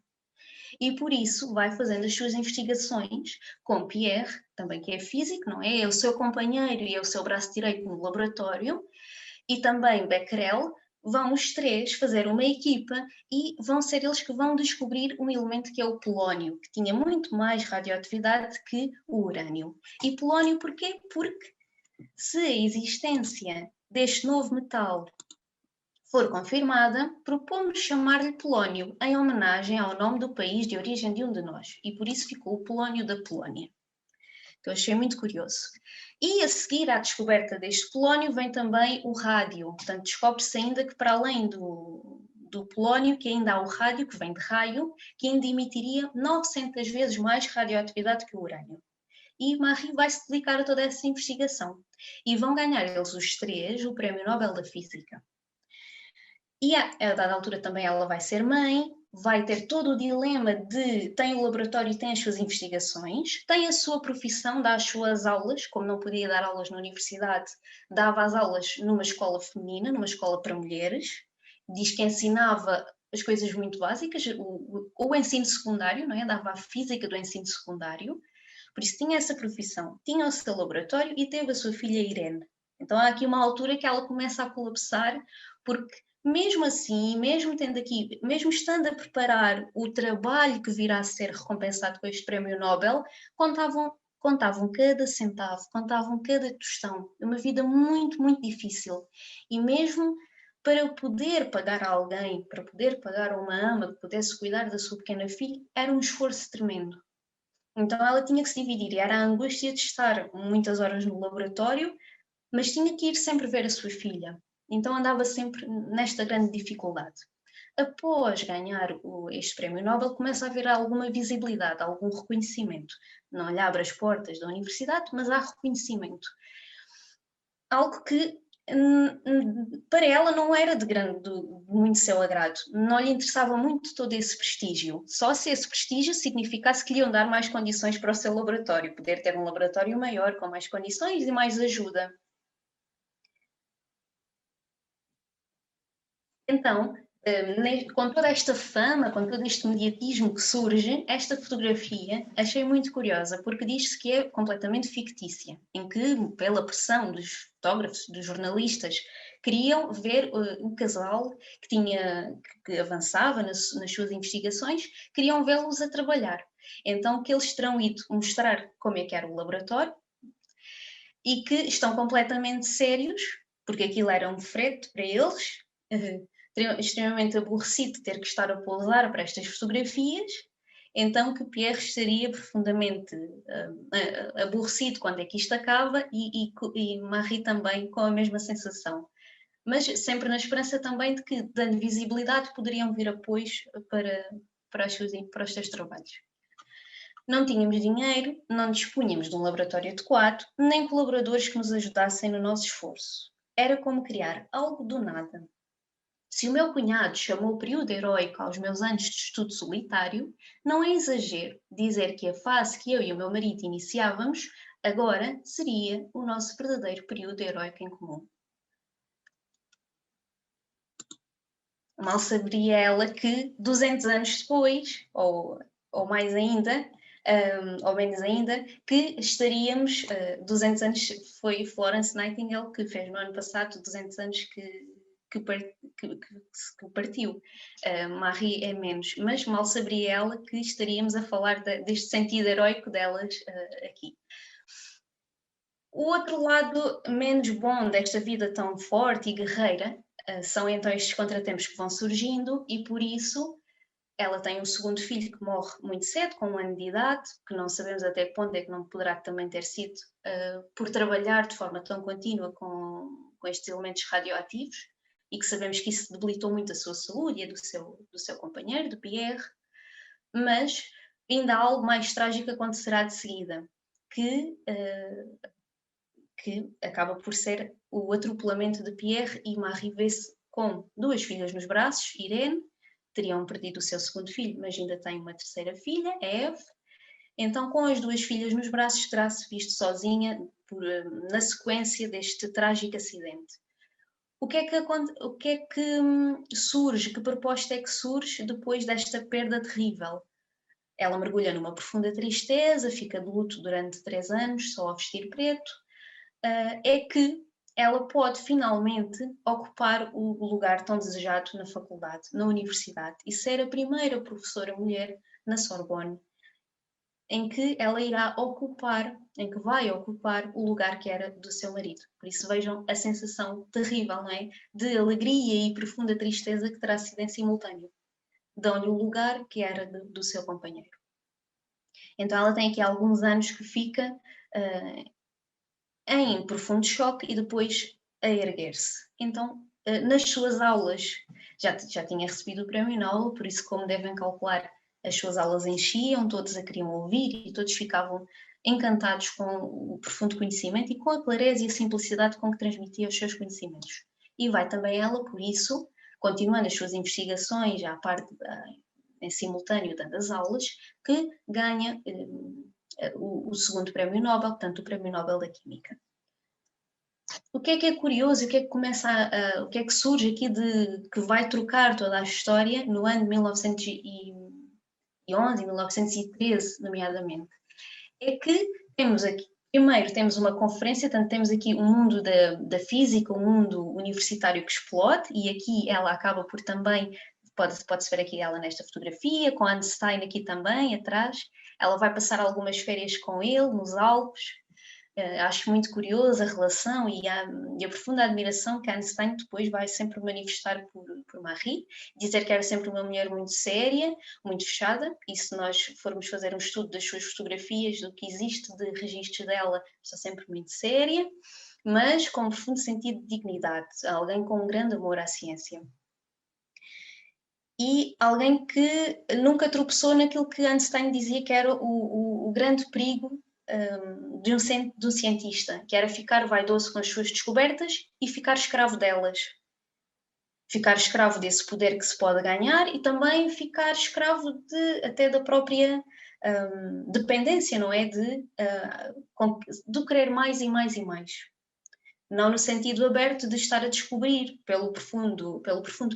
E por isso vai fazendo as suas investigações com Pierre, também que é físico, não é? É o seu companheiro e é o seu braço direito no laboratório, e também Becquerel, vão os três fazer uma equipa e vão ser eles que vão descobrir um elemento que é o polónio, que tinha muito mais radioatividade que o urânio. E polónio porquê? Porque se a existência deste novo metal for confirmada, propomos chamar-lhe polónio, em homenagem ao nome do país de origem de um de nós, e por isso ficou o polónio da Polónia, que eu achei muito curioso. E a seguir à descoberta deste polónio vem também o rádio, portanto descobre-se ainda que para além do polónio, que ainda há o rádio, que vem de raio, que ainda emitiria 900 vezes mais radioatividade que o urânio. E Marie vai se dedicar a toda essa investigação. E vão ganhar eles os três o Prémio Nobel da Física. E a dada altura também ela vai ser mãe, vai ter todo o dilema de tem o laboratório e tem as suas investigações, tem a sua profissão, dá as suas aulas, como não podia dar aulas na universidade, dava as aulas numa escola feminina, numa escola para mulheres, diz que ensinava as coisas muito básicas, o ensino secundário, não é? Dava a física do ensino secundário, por isso tinha essa profissão, tinha o seu laboratório e teve a sua filha Irene. Então há aqui uma altura que ela começa a colapsar, porque mesmo assim, mesmo estando a preparar o trabalho que virá a ser recompensado com este prémio Nobel, contavam cada centavo, contavam cada tostão. Uma vida muito, muito difícil. E mesmo para poder pagar a alguém, para poder pagar a uma ama que pudesse cuidar da sua pequena filha, era um esforço tremendo. Então ela tinha que se dividir, e era a angústia de estar muitas horas no laboratório, mas tinha que ir sempre ver a sua filha. Então andava sempre nesta grande dificuldade. Após ganhar este prémio Nobel, começa a haver alguma visibilidade, algum reconhecimento. Não lhe abre as portas da universidade, mas há reconhecimento. Algo que para ela não era de muito seu agrado. Não lhe interessava muito todo esse prestígio. Só se esse prestígio significasse que lhe iam dar mais condições para o seu laboratório, poder ter um laboratório maior, com mais condições e mais ajuda. Então, com toda esta fama, com todo este mediatismo que surge, esta fotografia achei muito curiosa, porque diz-se que é completamente fictícia, em que, pela pressão dos fotógrafos, dos jornalistas, queriam ver o casal que avançava nas suas investigações, queriam vê-los a trabalhar. Então, que eles terão ido mostrar como é que era o laboratório e que estão completamente sérios, porque aquilo era um frete para eles, extremamente aborrecido de ter que estar a pousar para estas fotografias, então que Pierre estaria profundamente aborrecido quando é que isto acaba e Marie também com a mesma sensação. Mas sempre na esperança também de que, dando visibilidade, poderiam vir apoios para os seus trabalhos. Não tínhamos dinheiro, não dispunhamos de um laboratório adequado, nem colaboradores que nos ajudassem no nosso esforço. Era como criar algo do nada. Se o meu cunhado chamou o período heroico aos meus anos de estudo solitário, não é exagero dizer que a fase que eu e o meu marido iniciávamos agora seria o nosso verdadeiro período heroico em comum. Mal saberia ela que 200 anos depois, ou mais ainda, ou menos ainda, que estaríamos, 200 anos, foi Florence Nightingale que fez no ano passado 200 anos que partiu. Marie é menos, mas mal saberia ela que estaríamos a falar deste sentido heroico delas aqui. O outro lado menos bom desta vida tão forte e guerreira são então estes contratempos que vão surgindo e por isso ela tem um segundo filho que morre muito cedo, com 1 ano de idade, que não sabemos até que ponto é que não poderá também ter sido por trabalhar de forma tão contínua com estes elementos radioativos e que sabemos que isso debilitou muito a sua saúde e a do seu companheiro, do Pierre, mas ainda há algo mais trágico acontecerá de seguida, que acaba por ser o atropelamento de Pierre e Marie vê-se com 2 filhas nos braços, Irene, teriam perdido o seu segundo filho, mas ainda tem uma terceira filha, Eve, Então, com as 2 filhas nos braços, terá-se visto sozinha na sequência deste trágico acidente. O que é que surge? Que proposta é que surge depois desta perda terrível? Ela mergulha numa profunda tristeza, fica de luto durante 3 anos, só a vestir preto. É que ela pode finalmente ocupar o lugar tão desejado na faculdade, na universidade, e ser a primeira professora mulher na Sorbonne, em que ela irá ocupar, em que vai ocupar o lugar que era do seu marido. Por isso vejam a sensação terrível, não é? De alegria e profunda tristeza que terá sido em simultâneo. Dão-lhe o lugar que era do seu companheiro. Então ela tem aqui alguns anos que fica em profundo choque e depois a erguer-se. Então, nas suas aulas, já tinha recebido o prémio Nobel, por isso, como devem calcular, as suas aulas enchiam, todos a queriam ouvir e todos ficavam encantados com o profundo conhecimento e com a clareza e a simplicidade com que transmitia os seus conhecimentos. E vai também ela, por isso, continuando as suas investigações, à parte em simultâneo dando as aulas, que ganha o segundo prémio Nobel, portanto o prémio Nobel da Química. O que é curioso, o que é que o que é que surge aqui que vai trocar toda a história no ano de 1911 1913, nomeadamente, é que primeiro temos uma conferência, portanto temos aqui um mundo da física, um mundo universitário que explode, e aqui ela acaba por também, pode-se ver aqui ela nesta fotografia, com Einstein aqui também atrás, ela vai passar algumas férias com ele nos Alpes. Acho muito curiosa a relação e a profunda admiração que Einstein depois vai sempre manifestar por Marie, dizer que era sempre uma mulher muito séria, muito fechada, e se nós formos fazer um estudo das suas fotografias, do que existe de registros dela, está sempre muito séria, mas com um profundo sentido de dignidade, alguém com um grande amor à ciência. E alguém que nunca tropeçou naquilo que Einstein dizia que era o grande perigo de um cientista, que era ficar vaidoso com as suas descobertas e ficar escravo delas. Ficar escravo desse poder que se pode ganhar e também ficar escravo até da própria dependência, não é? De querer mais e mais e mais. Não no sentido aberto de estar a descobrir pelo profundo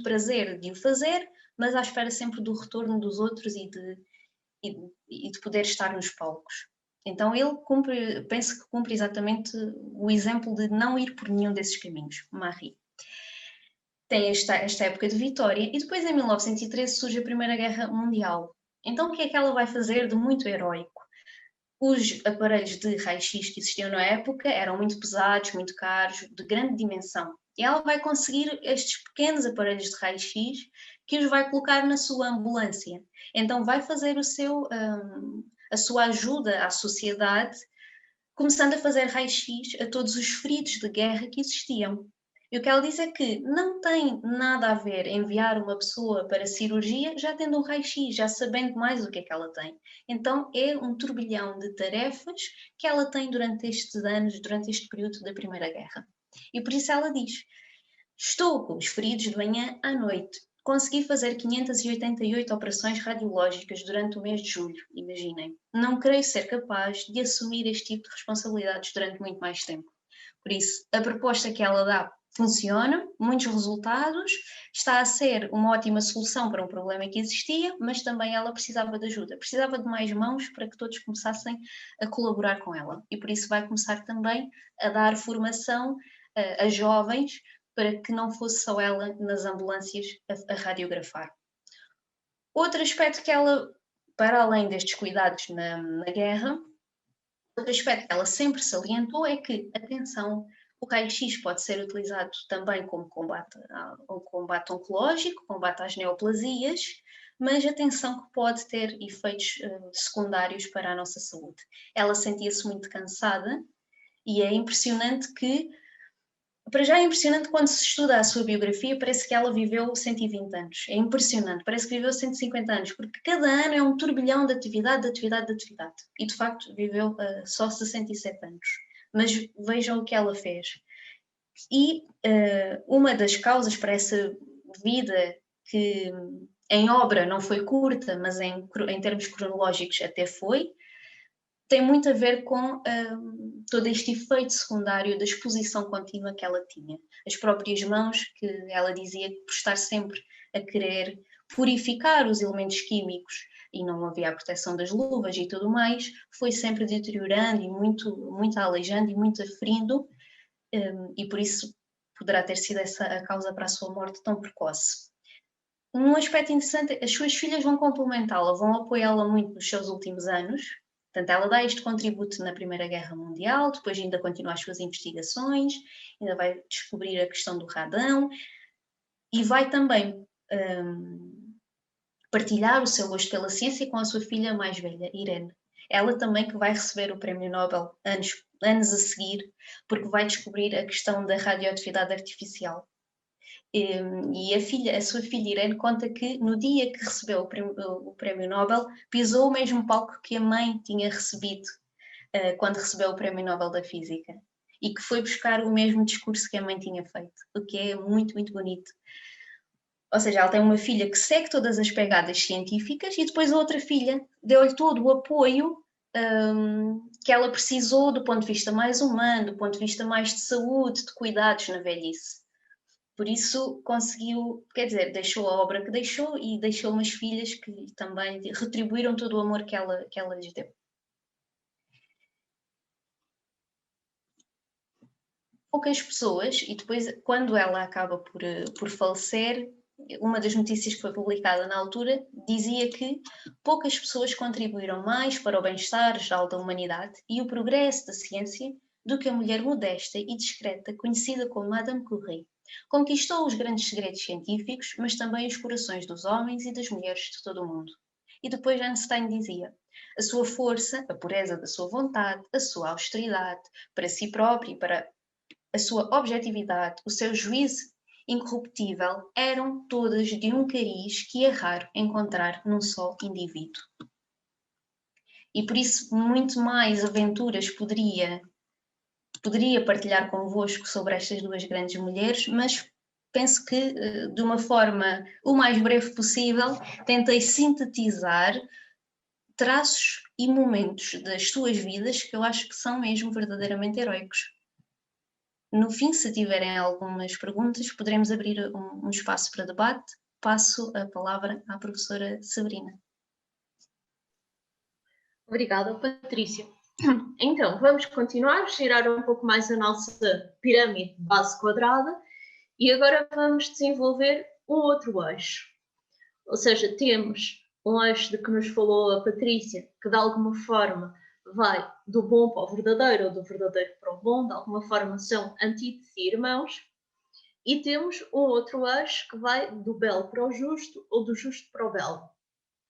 prazer de o fazer, mas à espera sempre do retorno dos outros e de poder estar nos palcos. Então ele penso que cumpre exatamente o exemplo de não ir por nenhum desses caminhos, Marie. Tem esta época de vitória e depois em 1913 surge a Primeira Guerra Mundial. Então o que é que ela vai fazer de muito heroico? Os aparelhos de raio-x que existiam na época eram muito pesados, muito caros, de grande dimensão. E ela vai conseguir estes pequenos aparelhos de raio-x que os vai colocar na sua ambulância. Então vai fazer a sua ajuda à sociedade, começando a fazer raio-x a todos os feridos de guerra que existiam. E o que ela diz é que não tem nada a ver enviar uma pessoa para cirurgia já tendo um raio-x, já sabendo mais o que é que ela tem. Então é um turbilhão de tarefas que ela tem durante estes anos, durante este período da Primeira Guerra. E por isso ela diz: estou com os feridos de manhã à noite. Consegui fazer 588 operações radiológicas durante o mês de julho, imaginem. Não creio ser capaz de assumir este tipo de responsabilidades durante muito mais tempo. Por isso, a proposta que ela dá funciona, muitos resultados, está a ser uma ótima solução para um problema que existia, mas também ela precisava de ajuda, precisava de mais mãos para que todos começassem a colaborar com ela. E por isso vai começar também a dar formação a jovens para que não fosse só ela nas ambulâncias a radiografar. Outro aspecto que ela, para além destes cuidados na guerra, outro aspecto que ela sempre salientou é que, atenção, o raio-x pode ser utilizado também como combate oncológico, combate às neoplasias, mas atenção que pode ter efeitos secundários para a nossa saúde. Ela sentia-se muito cansada e é impressionante que, para já é impressionante quando se estuda a sua biografia, parece que ela viveu 120 anos. É impressionante, parece que viveu 150 anos, porque cada ano é um turbilhão de atividade. E de facto viveu só 67 anos. Mas vejam o que ela fez. E uma das causas para essa vida que em obra não foi curta, mas em termos cronológicos até foi, tem muito a ver com todo este efeito secundário da exposição contínua que ela tinha. As próprias mãos, que ela dizia que por estar sempre a querer purificar os elementos químicos e não havia a proteção das luvas e tudo mais, foi sempre deteriorando e muito aleijando e muito aferindo, e por isso poderá ter sido essa a causa para a sua morte tão precoce. Um aspecto interessante, as suas filhas vão complementá-la, vão apoiá-la muito nos seus últimos anos. Portanto, ela dá este contributo na Primeira Guerra Mundial, depois ainda continua as suas investigações, ainda vai descobrir a questão do radão e vai também partilhar o seu gosto pela ciência com a sua filha mais velha, Irene. Ela também que vai receber o Prémio Nobel anos a seguir, porque vai descobrir a questão da radioatividade artificial. E a sua filha Irene conta que no dia que recebeu o Prémio Nobel, pisou o mesmo palco que a mãe tinha recebido quando recebeu o Prémio Nobel da Física, e que foi buscar o mesmo discurso que a mãe tinha feito, o que é muito, muito bonito. Ou seja, ela tem uma filha que segue todas as pegadas científicas e depois a outra filha deu-lhe todo o apoio que ela precisou do ponto de vista mais humano, do ponto de vista mais de saúde, de cuidados na velhice. Por isso conseguiu, quer dizer, deixou a obra que deixou e deixou umas filhas que também retribuíram todo o amor que ela lhes deu. Poucas pessoas, e depois quando ela acaba por falecer, uma das notícias que foi publicada na altura dizia que poucas pessoas contribuíram mais para o bem-estar geral da humanidade e o progresso da ciência do que a mulher modesta e discreta conhecida como Madame Curie. Conquistou os grandes segredos científicos, mas também os corações dos homens e das mulheres de todo o mundo. E depois Einstein dizia: a sua força, a pureza da sua vontade, a sua austeridade para si própria e para a sua objetividade, o seu juízo incorruptível, eram todas de um cariz que é raro encontrar num só indivíduo. E por isso muito mais aventuras poderia partilhar convosco sobre estas duas grandes mulheres, mas penso que de uma forma o mais breve possível tentei sintetizar traços e momentos das suas vidas que eu acho que são mesmo verdadeiramente heroicos. No fim, se tiverem algumas perguntas, poderemos abrir um espaço para debate. Passo a palavra à professora Severina. Obrigada, Patrícia. Então, vamos continuar, girar um pouco mais a nossa pirâmide de base quadrada e agora vamos desenvolver um outro eixo. Ou seja, temos um eixo de que nos falou a Patrícia, que de alguma forma vai do bom para o verdadeiro ou do verdadeiro para o bom, de alguma forma são antítese e irmãos, e temos um outro eixo que vai do belo para o justo ou do justo para o belo.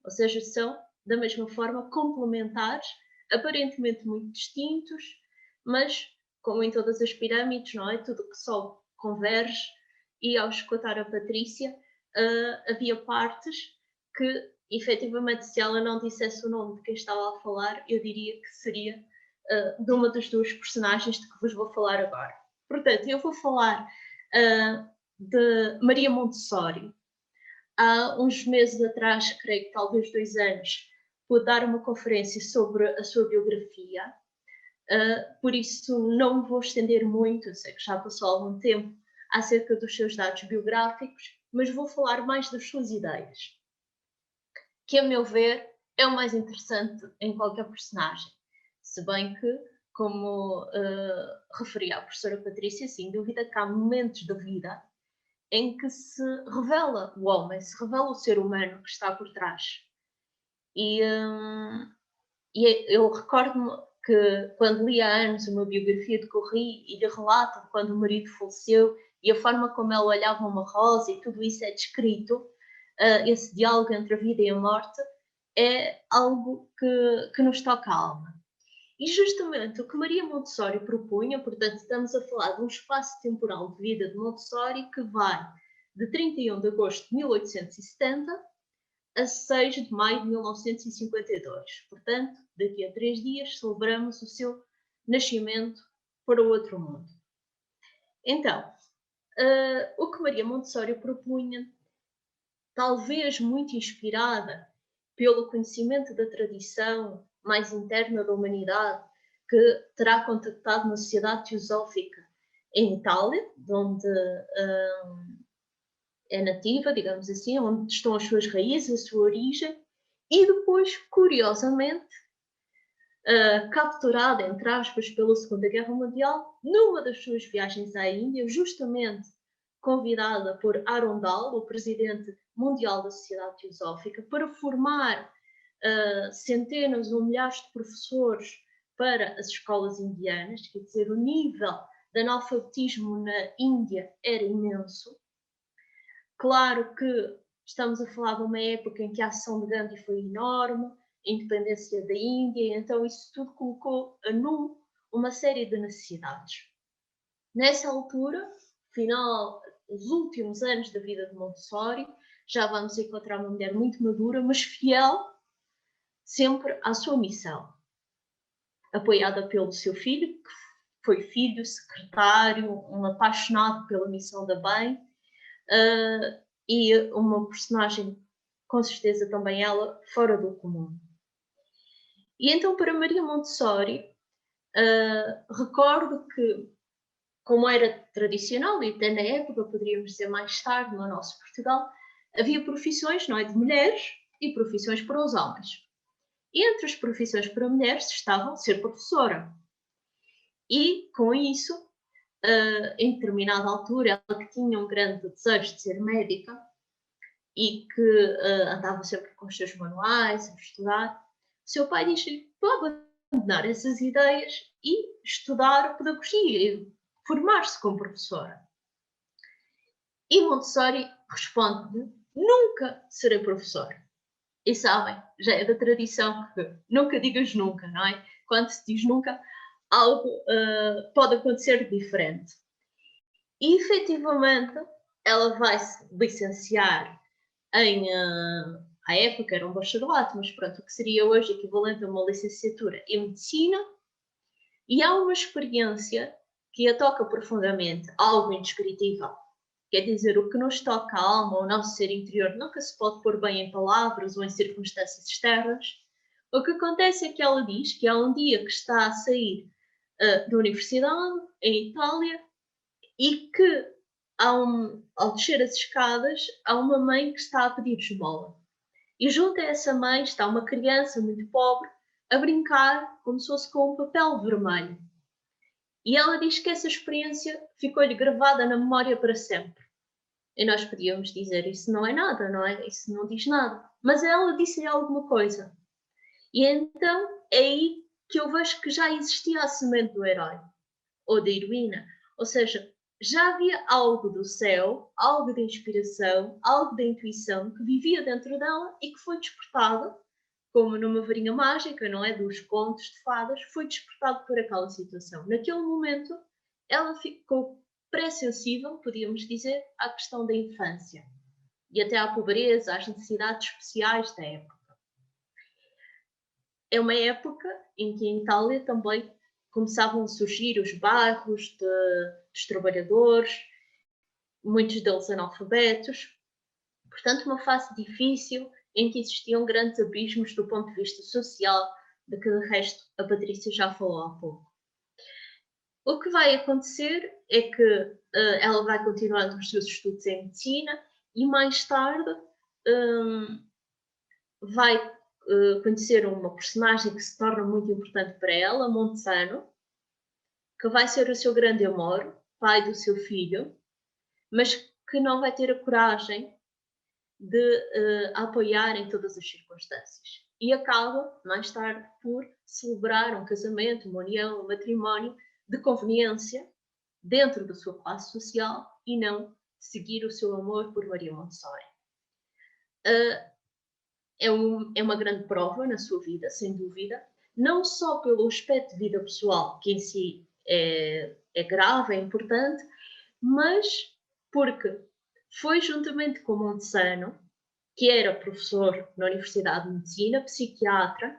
Ou seja, são da mesma forma complementares, aparentemente muito distintos, mas como em todas as pirâmides, não é? Tudo que só converge, e ao escutar a Patrícia, havia partes que, efetivamente, se ela não dissesse o nome de quem estava a falar, eu diria que seria de uma das duas personagens de que vos vou falar agora. Portanto, eu vou falar de Maria Montessori. Há uns meses atrás, creio que talvez 2 anos, pude dar uma conferência sobre a sua biografia, por isso não me vou estender muito, eu sei que já passou algum tempo, acerca dos seus dados biográficos, mas vou falar mais das suas ideias, que a meu ver é o mais interessante em qualquer personagem, se bem que, como referia a professora Patrícia, sem dúvida que há momentos da vida em que se revela o homem, se revela o ser humano que está por trás. E eu recordo-me que quando li há anos uma biografia de Curie e lhe relatam quando o marido faleceu e a forma como ela olhava uma rosa e tudo isso é descrito, esse diálogo entre a vida e a morte, é algo que nos toca a alma. E justamente o que Maria Montessori propunha, portanto estamos a falar de um espaço temporal de vida de Montessori que vai de 31 de agosto de 1870 a 6 de maio de 1952. Portanto, daqui a 3 dias celebramos o seu nascimento para o outro mundo. Então, o que Maria Montessori propunha, talvez muito inspirada pelo conhecimento da tradição mais interna da humanidade, que terá contactado na Sociedade Teosófica em Itália, de onde é nativa, digamos assim, onde estão as suas raízes, a sua origem, e depois, curiosamente, capturada, entre aspas, pela Segunda Guerra Mundial, numa das suas viagens à Índia, justamente convidada por Arundel, o presidente mundial da Sociedade Teosófica, para formar centenas ou milhares de professores para as escolas indianas, quer dizer, o nível de analfabetismo na Índia era imenso. Claro que estamos a falar de uma época em que a ação de Gandhi foi enorme, a independência da Índia, então isso tudo colocou a nu uma série de necessidades. Nessa altura, final, os últimos anos da vida de Montessori, já vamos encontrar uma mulher muito madura, mas fiel sempre à sua missão, apoiada pelo seu filho, que foi filho, secretário, um apaixonado pela missão da bem, e uma personagem, com certeza também ela, fora do comum. E então, para Maria Montessori, recordo que, como era tradicional, e até na época, poderíamos dizer mais tarde, no nosso Portugal, havia profissões, não é, de mulheres e profissões para os homens. E entre as profissões para mulheres estavam ser professora. E, com isso, em determinada altura, ela que tinha um grande desejo de ser médica e que andava sempre com os seus manuais a estudar, o seu pai disse-lhe para abandonar essas ideias e estudar pedagogia e formar-se como professora. E Montessori responde-lhe: nunca serei professora. E sabem, já é da tradição que nunca digas nunca, não é? Quando se diz nunca, algo pode acontecer diferente. E efetivamente ela vai se licenciar em, à época era um bacharelato, mas pronto, o que seria hoje equivalente a uma licenciatura em medicina, e há uma experiência que a toca profundamente, algo indescritível. Quer dizer, o que nos toca a alma, o nosso ser interior, nunca se pode pôr bem em palavras ou em circunstâncias externas. O que acontece é que ela diz que há um dia que está a sair da universidade, em Itália, e que ao descer as escadas, há uma mãe que está a pedir esmola. E junto a essa mãe está uma criança muito pobre a brincar como se fosse com um papel vermelho. E ela diz que essa experiência ficou-lhe gravada na memória para sempre. E nós podíamos dizer, isso não é nada, não é? Isso não diz nada. Mas ela disse-lhe alguma coisa. E então é aí que eu vejo que já existia a semente do herói, ou da heroína. Ou seja, já havia algo do céu, algo de inspiração, algo da intuição que vivia dentro dela e que foi despertado, como numa varinha mágica, não é? Dos contos de fadas, foi despertado por aquela situação. Naquele momento, ela ficou pré-sensível, podíamos dizer, à questão da infância e até à pobreza, às necessidades especiais da época. É uma época em que em Itália também começavam a surgir os bairros dos trabalhadores, muitos deles analfabetos, portanto uma fase difícil em que existiam grandes abismos do ponto de vista social, de que de resto a Patrícia já falou há pouco. O que vai acontecer é que ela vai continuando os seus estudos em medicina e mais tarde vai conhecer uma personagem que se torna muito importante para ela, Montsano, que vai ser o seu grande amor, pai do seu filho, mas que não vai ter a coragem de apoiar em todas as circunstâncias. E acaba, mais tarde, por celebrar um casamento, uma união, um matrimónio de conveniência dentro da sua classe social e não seguir o seu amor por Maria Montessori. É uma grande prova na sua vida, sem dúvida, não só pelo aspecto de vida pessoal, que em si é grave, é importante, mas porque foi juntamente com Montsano, que era professor na Universidade de Medicina, psiquiatra,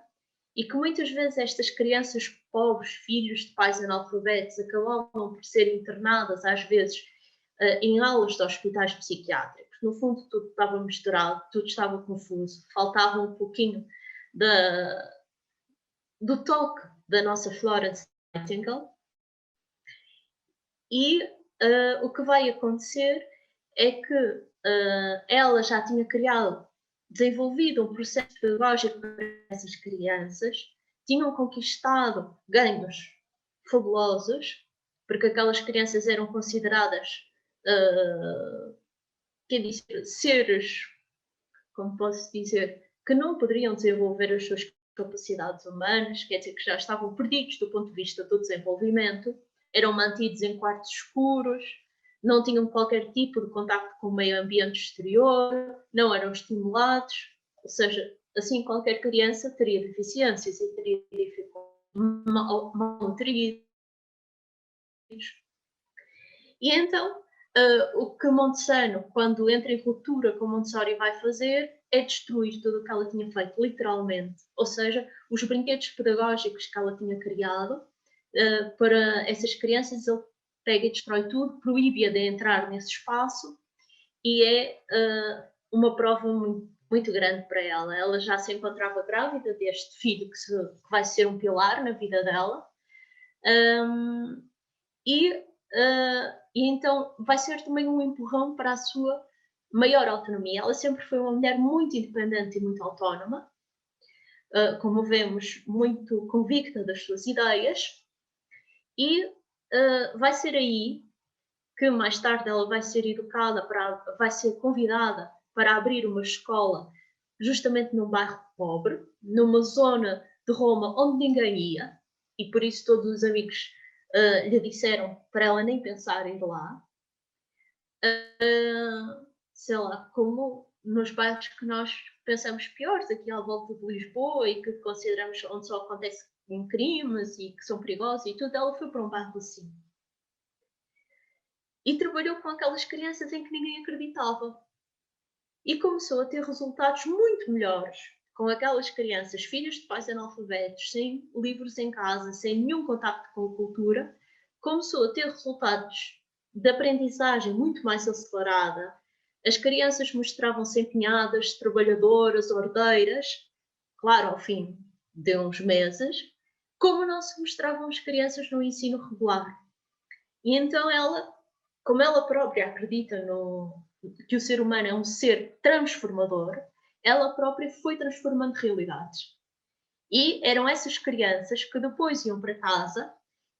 e que muitas vezes estas crianças pobres, filhos de pais analfabetos, acabavam por ser internadas, às vezes, em aulas de hospitais psiquiátricos. No fundo, tudo estava misturado, tudo estava confuso, faltava um pouquinho do toque da nossa Florence Nightingale, e o que vai acontecer é que ela já tinha desenvolvido um processo pedagógico para essas crianças, tinham conquistado ganhos fabulosos, porque aquelas crianças eram consideradas quer dizer, seres, como posso dizer, que não poderiam desenvolver as suas capacidades humanas, quer dizer, que já estavam perdidos do ponto de vista do desenvolvimento, eram mantidos em quartos escuros, não tinham qualquer tipo de contacto com o meio ambiente exterior, não eram estimulados, ou seja, assim qualquer criança teria deficiências e teria dificuldades malnutridas. E então, o que Montesano, quando entra em ruptura com Montessori, vai fazer é destruir tudo o que ela tinha feito, literalmente. Ou seja, os brinquedos pedagógicos que ela tinha criado para essas crianças, ele pega e destrói tudo, proíbe-a de entrar nesse espaço, e é uma prova muito grande para ela. Ela já se encontrava grávida deste filho que vai ser um pilar na vida dela. E então vai ser também um empurrão para a sua maior autonomia. Ela sempre foi uma mulher muito independente e muito autónoma, como vemos, muito convicta das suas ideias, e vai ser aí que mais tarde ela vai ser educada, vai ser convidada para abrir uma escola justamente num bairro pobre, numa zona de Roma onde ninguém ia, e por isso todos os amigos lhe disseram para ela nem pensar em ir lá. Sei lá, como nos bairros que nós pensamos piores, aqui à volta de Lisboa, e que consideramos onde só acontecem crimes e que são perigosos e tudo, ela foi para um bairro assim. E trabalhou com aquelas crianças em que ninguém acreditava. E começou a ter resultados muito melhores com aquelas crianças, filhas de pais analfabetos, sem livros em casa, sem nenhum contacto com a cultura. Começou a ter resultados de aprendizagem muito mais acelerada. As crianças mostravam-se empenhadas, trabalhadoras, ordeiras, claro, ao fim de uns meses, como não se mostravam as crianças no ensino regular. E então ela, como ela própria acredita que o ser humano é um ser transformador, ela própria foi transformando realidades. E eram essas crianças que depois iam para casa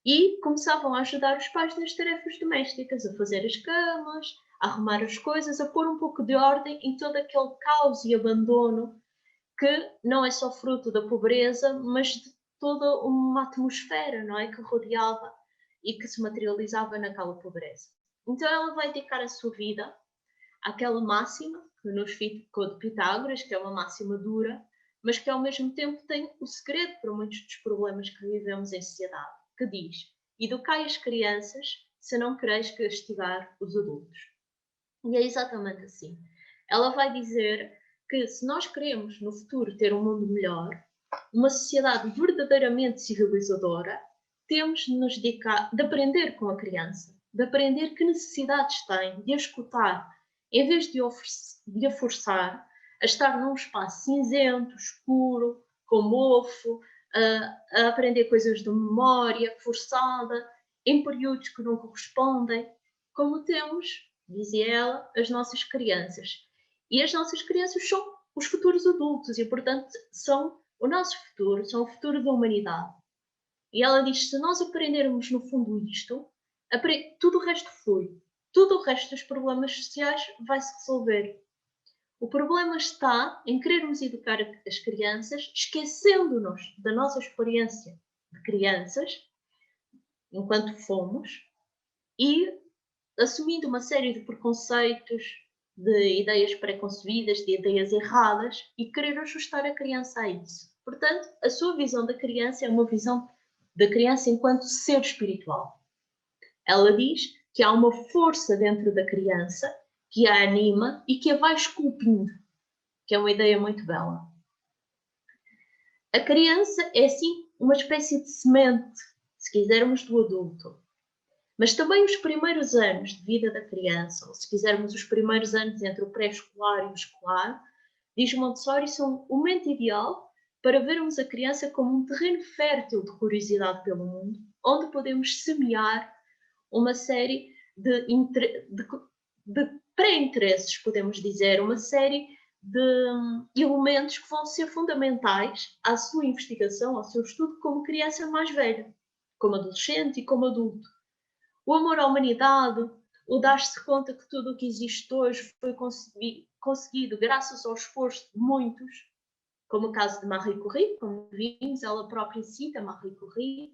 e começavam a ajudar os pais nas tarefas domésticas, a fazer as camas, a arrumar as coisas, a pôr um pouco de ordem em todo aquele caos e abandono que não é só fruto da pobreza, mas de toda uma atmosfera, não é, que rodeava e que se materializava naquela pobreza. Então ela vai dedicar a sua vida àquela máxima que nos ficou de Pitágoras, que é uma máxima dura, mas que ao mesmo tempo tem o segredo para muitos dos problemas que vivemos em sociedade, que diz: educai as crianças se não quereis castigar os adultos. E é exatamente assim. Ela vai dizer que se nós queremos no futuro ter um mundo melhor, uma sociedade verdadeiramente civilizadora, temos de nos dedicar, de aprender com a criança, de aprender que necessidades tem, de a escutar, em vez de a forçar a estar num espaço cinzento, escuro, com mofo, a aprender coisas de memória forçada, em períodos que não correspondem, como temos, dizia ela, as nossas crianças. E as nossas crianças são os futuros adultos e, portanto, são o nosso futuro, são o futuro da humanidade. E ela diz: se nós aprendermos no fundo isto, tudo o resto flui. Tudo o resto dos problemas sociais vai se resolver. O problema está em querermos educar as crianças, esquecendo-nos da nossa experiência de crianças, enquanto fomos, e assumindo uma série de preconceitos, de ideias preconcebidas, de ideias erradas, e querer ajustar a criança a isso. Portanto, a sua visão da criança é uma visão da criança enquanto ser espiritual. Ela diz que há uma força dentro da criança que a anima e que a vai esculpindo, que é uma ideia muito bela. A criança é, assim, uma espécie de semente, se quisermos, do adulto. Mas também os primeiros anos de vida da criança, ou se quisermos os primeiros anos entre o pré-escolar e o escolar, diz Montessori, são o momento ideal para vermos a criança como um terreno fértil de curiosidade pelo mundo, onde podemos semear uma série de pré-interesses, podemos dizer, uma série de elementos que vão ser fundamentais à sua investigação, ao seu estudo como criança mais velha, como adolescente e como adulto. O amor à humanidade, o dar-se conta que tudo o que existe hoje foi conseguido graças ao esforço de muitos, como o caso de Marie Curie, como vimos, ela própria cita Marie Curie,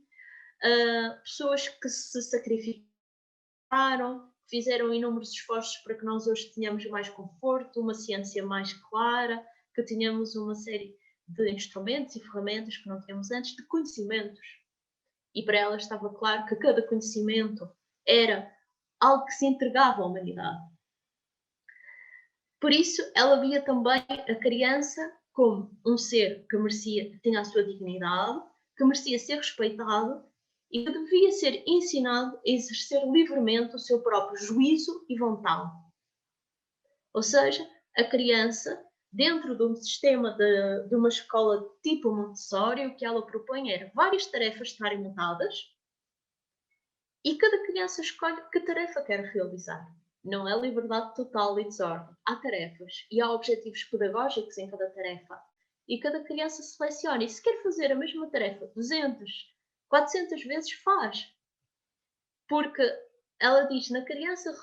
pessoas que se sacrificaram, fizeram inúmeros esforços para que nós hoje tenhamos mais conforto, uma ciência mais clara, que tenhamos uma série de instrumentos e ferramentas que não tínhamos antes, de conhecimentos. E para ela estava claro que cada conhecimento era algo que se entregava à humanidade. Por isso, ela via também a criança como um ser que merecia, que tinha a sua dignidade, que merecia ser respeitado e que devia ser ensinado a exercer livremente o seu próprio juízo e vontade. Ou seja, a criança, dentro de um sistema de uma escola tipo Montessori, o que ela propõe era várias tarefas estarem montadas e cada criança escolhe que tarefa quer realizar. Não é liberdade total e desordem. Há tarefas e há objetivos pedagógicos em cada tarefa. E cada criança seleciona. E se quer fazer a mesma tarefa 200, 400 vezes, faz. Porque ela diz, na criança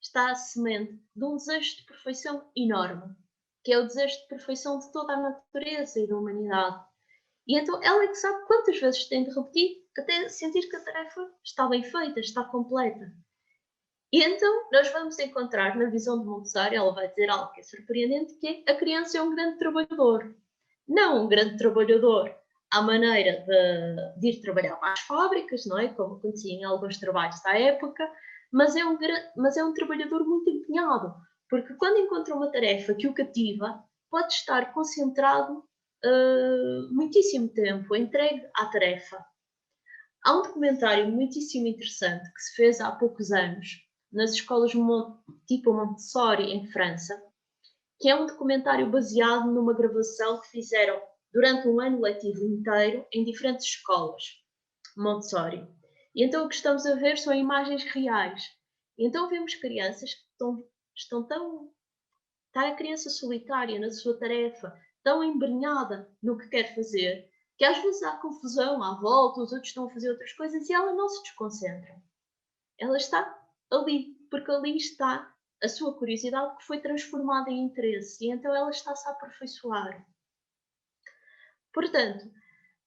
está a semente de um desejo de perfeição enorme, que é o desejo de perfeição de toda a natureza e da humanidade. E então ela é que sabe quantas vezes tem de repetir até sentir que a tarefa está bem feita, está completa. E então nós vamos encontrar na visão de Montessori, ela vai dizer algo que é surpreendente, que é a criança é um grande trabalhador. Não um grande trabalhador à maneira de ir trabalhar para as fábricas, não é? Como acontecia em alguns trabalhos da época, mas é um trabalhador muito empenhado, porque quando encontra uma tarefa que o cativa, pode estar concentrado muitíssimo tempo, entregue à tarefa. Há um documentário muitíssimo interessante que se fez há poucos anos nas escolas tipo Montessori em França, que é um documentário baseado numa gravação que fizeram durante um ano letivo inteiro em diferentes escolas Montessori. E então o que estamos a ver são imagens reais. E então vemos crianças que estão tão... Está a criança solitária na sua tarefa, tão embrenhada no que quer fazer, que às vezes há confusão à volta, os outros estão a fazer outras coisas e ela não se desconcentra. Ela está ali, porque ali está a sua curiosidade que foi transformada em interesse e então ela está-se a aperfeiçoar. Portanto,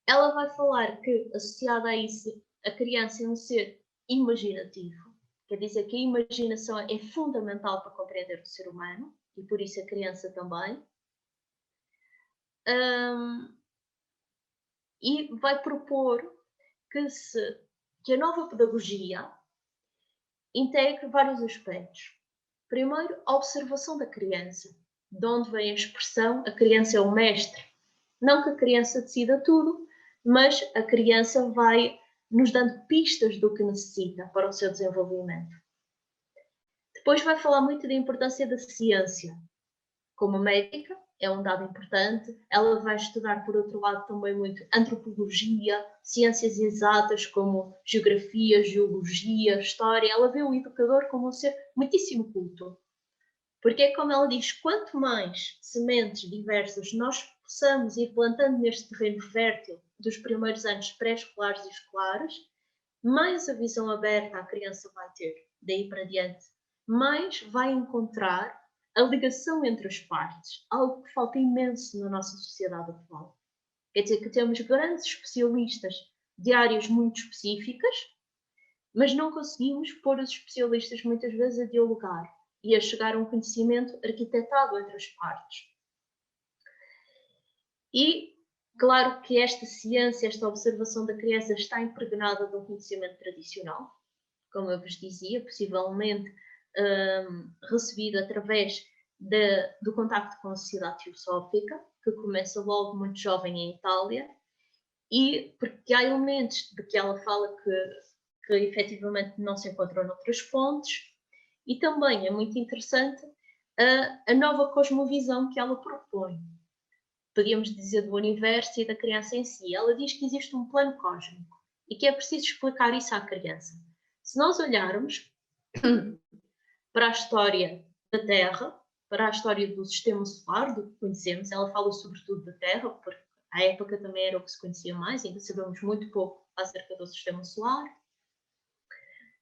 ela vai falar que, associada a isso, a criança é um ser imaginativo, quer dizer que a imaginação é fundamental para compreender o ser humano e por isso a criança também. E vai propor que a nova pedagogia integre vários aspectos. Primeiro, a observação da criança, de onde vem a expressão a criança é o mestre. Não que a criança decida tudo, mas a criança vai nos dando pistas do que necessita para o seu desenvolvimento. Depois vai falar muito da importância da ciência. Como médica, é um dado importante. Ela vai estudar, por outro lado, também muito antropologia, ciências exatas como geografia, geologia, história. Ela vê o educador como um ser muitíssimo culto. Porque é como ela diz, quanto mais sementes diversas nós possamos ir plantando neste terreno fértil dos primeiros anos pré-escolares e escolares, mais a visão aberta a criança vai ter, daí para diante, mais vai encontrar a ligação entre as partes, algo que falta imenso na nossa sociedade atual. Quer dizer que temos grandes especialistas de áreas muito específicas, mas não conseguimos pôr os especialistas muitas vezes a dialogar e a chegar a um conhecimento arquitetado entre as partes. E claro que esta ciência, esta observação da criança está impregnada de um conhecimento tradicional, como eu vos dizia, possivelmente recebido através do contacto com a sociedade teosófica, que começa logo muito jovem em Itália, e porque há elementos de que ela fala que efetivamente não se encontram noutras fontes, e também é muito interessante a nova cosmovisão que ela propõe. podíamos dizer, do universo e da criança em si. Ela diz que existe um plano cósmico e que é preciso explicar isso à criança. Se nós olharmos para a história da Terra, para a história do sistema solar, do que conhecemos, ela fala sobretudo da Terra, porque à época também era o que se conhecia mais, ainda sabemos muito pouco acerca do sistema solar,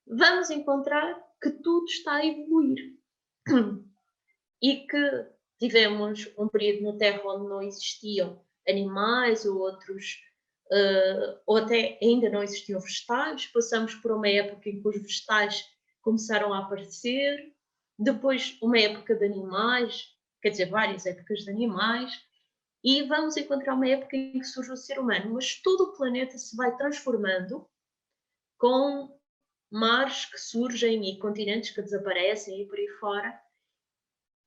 vamos encontrar que tudo está a evoluir. E que tivemos um período na Terra onde não existiam animais ou outros, ou até ainda não existiam vegetais. Passamos por uma época em que os vegetais começaram a aparecer, depois uma época de animais, quer dizer, várias épocas de animais, e vamos encontrar uma época em que surge o ser humano, mas todo o planeta se vai transformando com mares que surgem e continentes que desaparecem e por aí fora,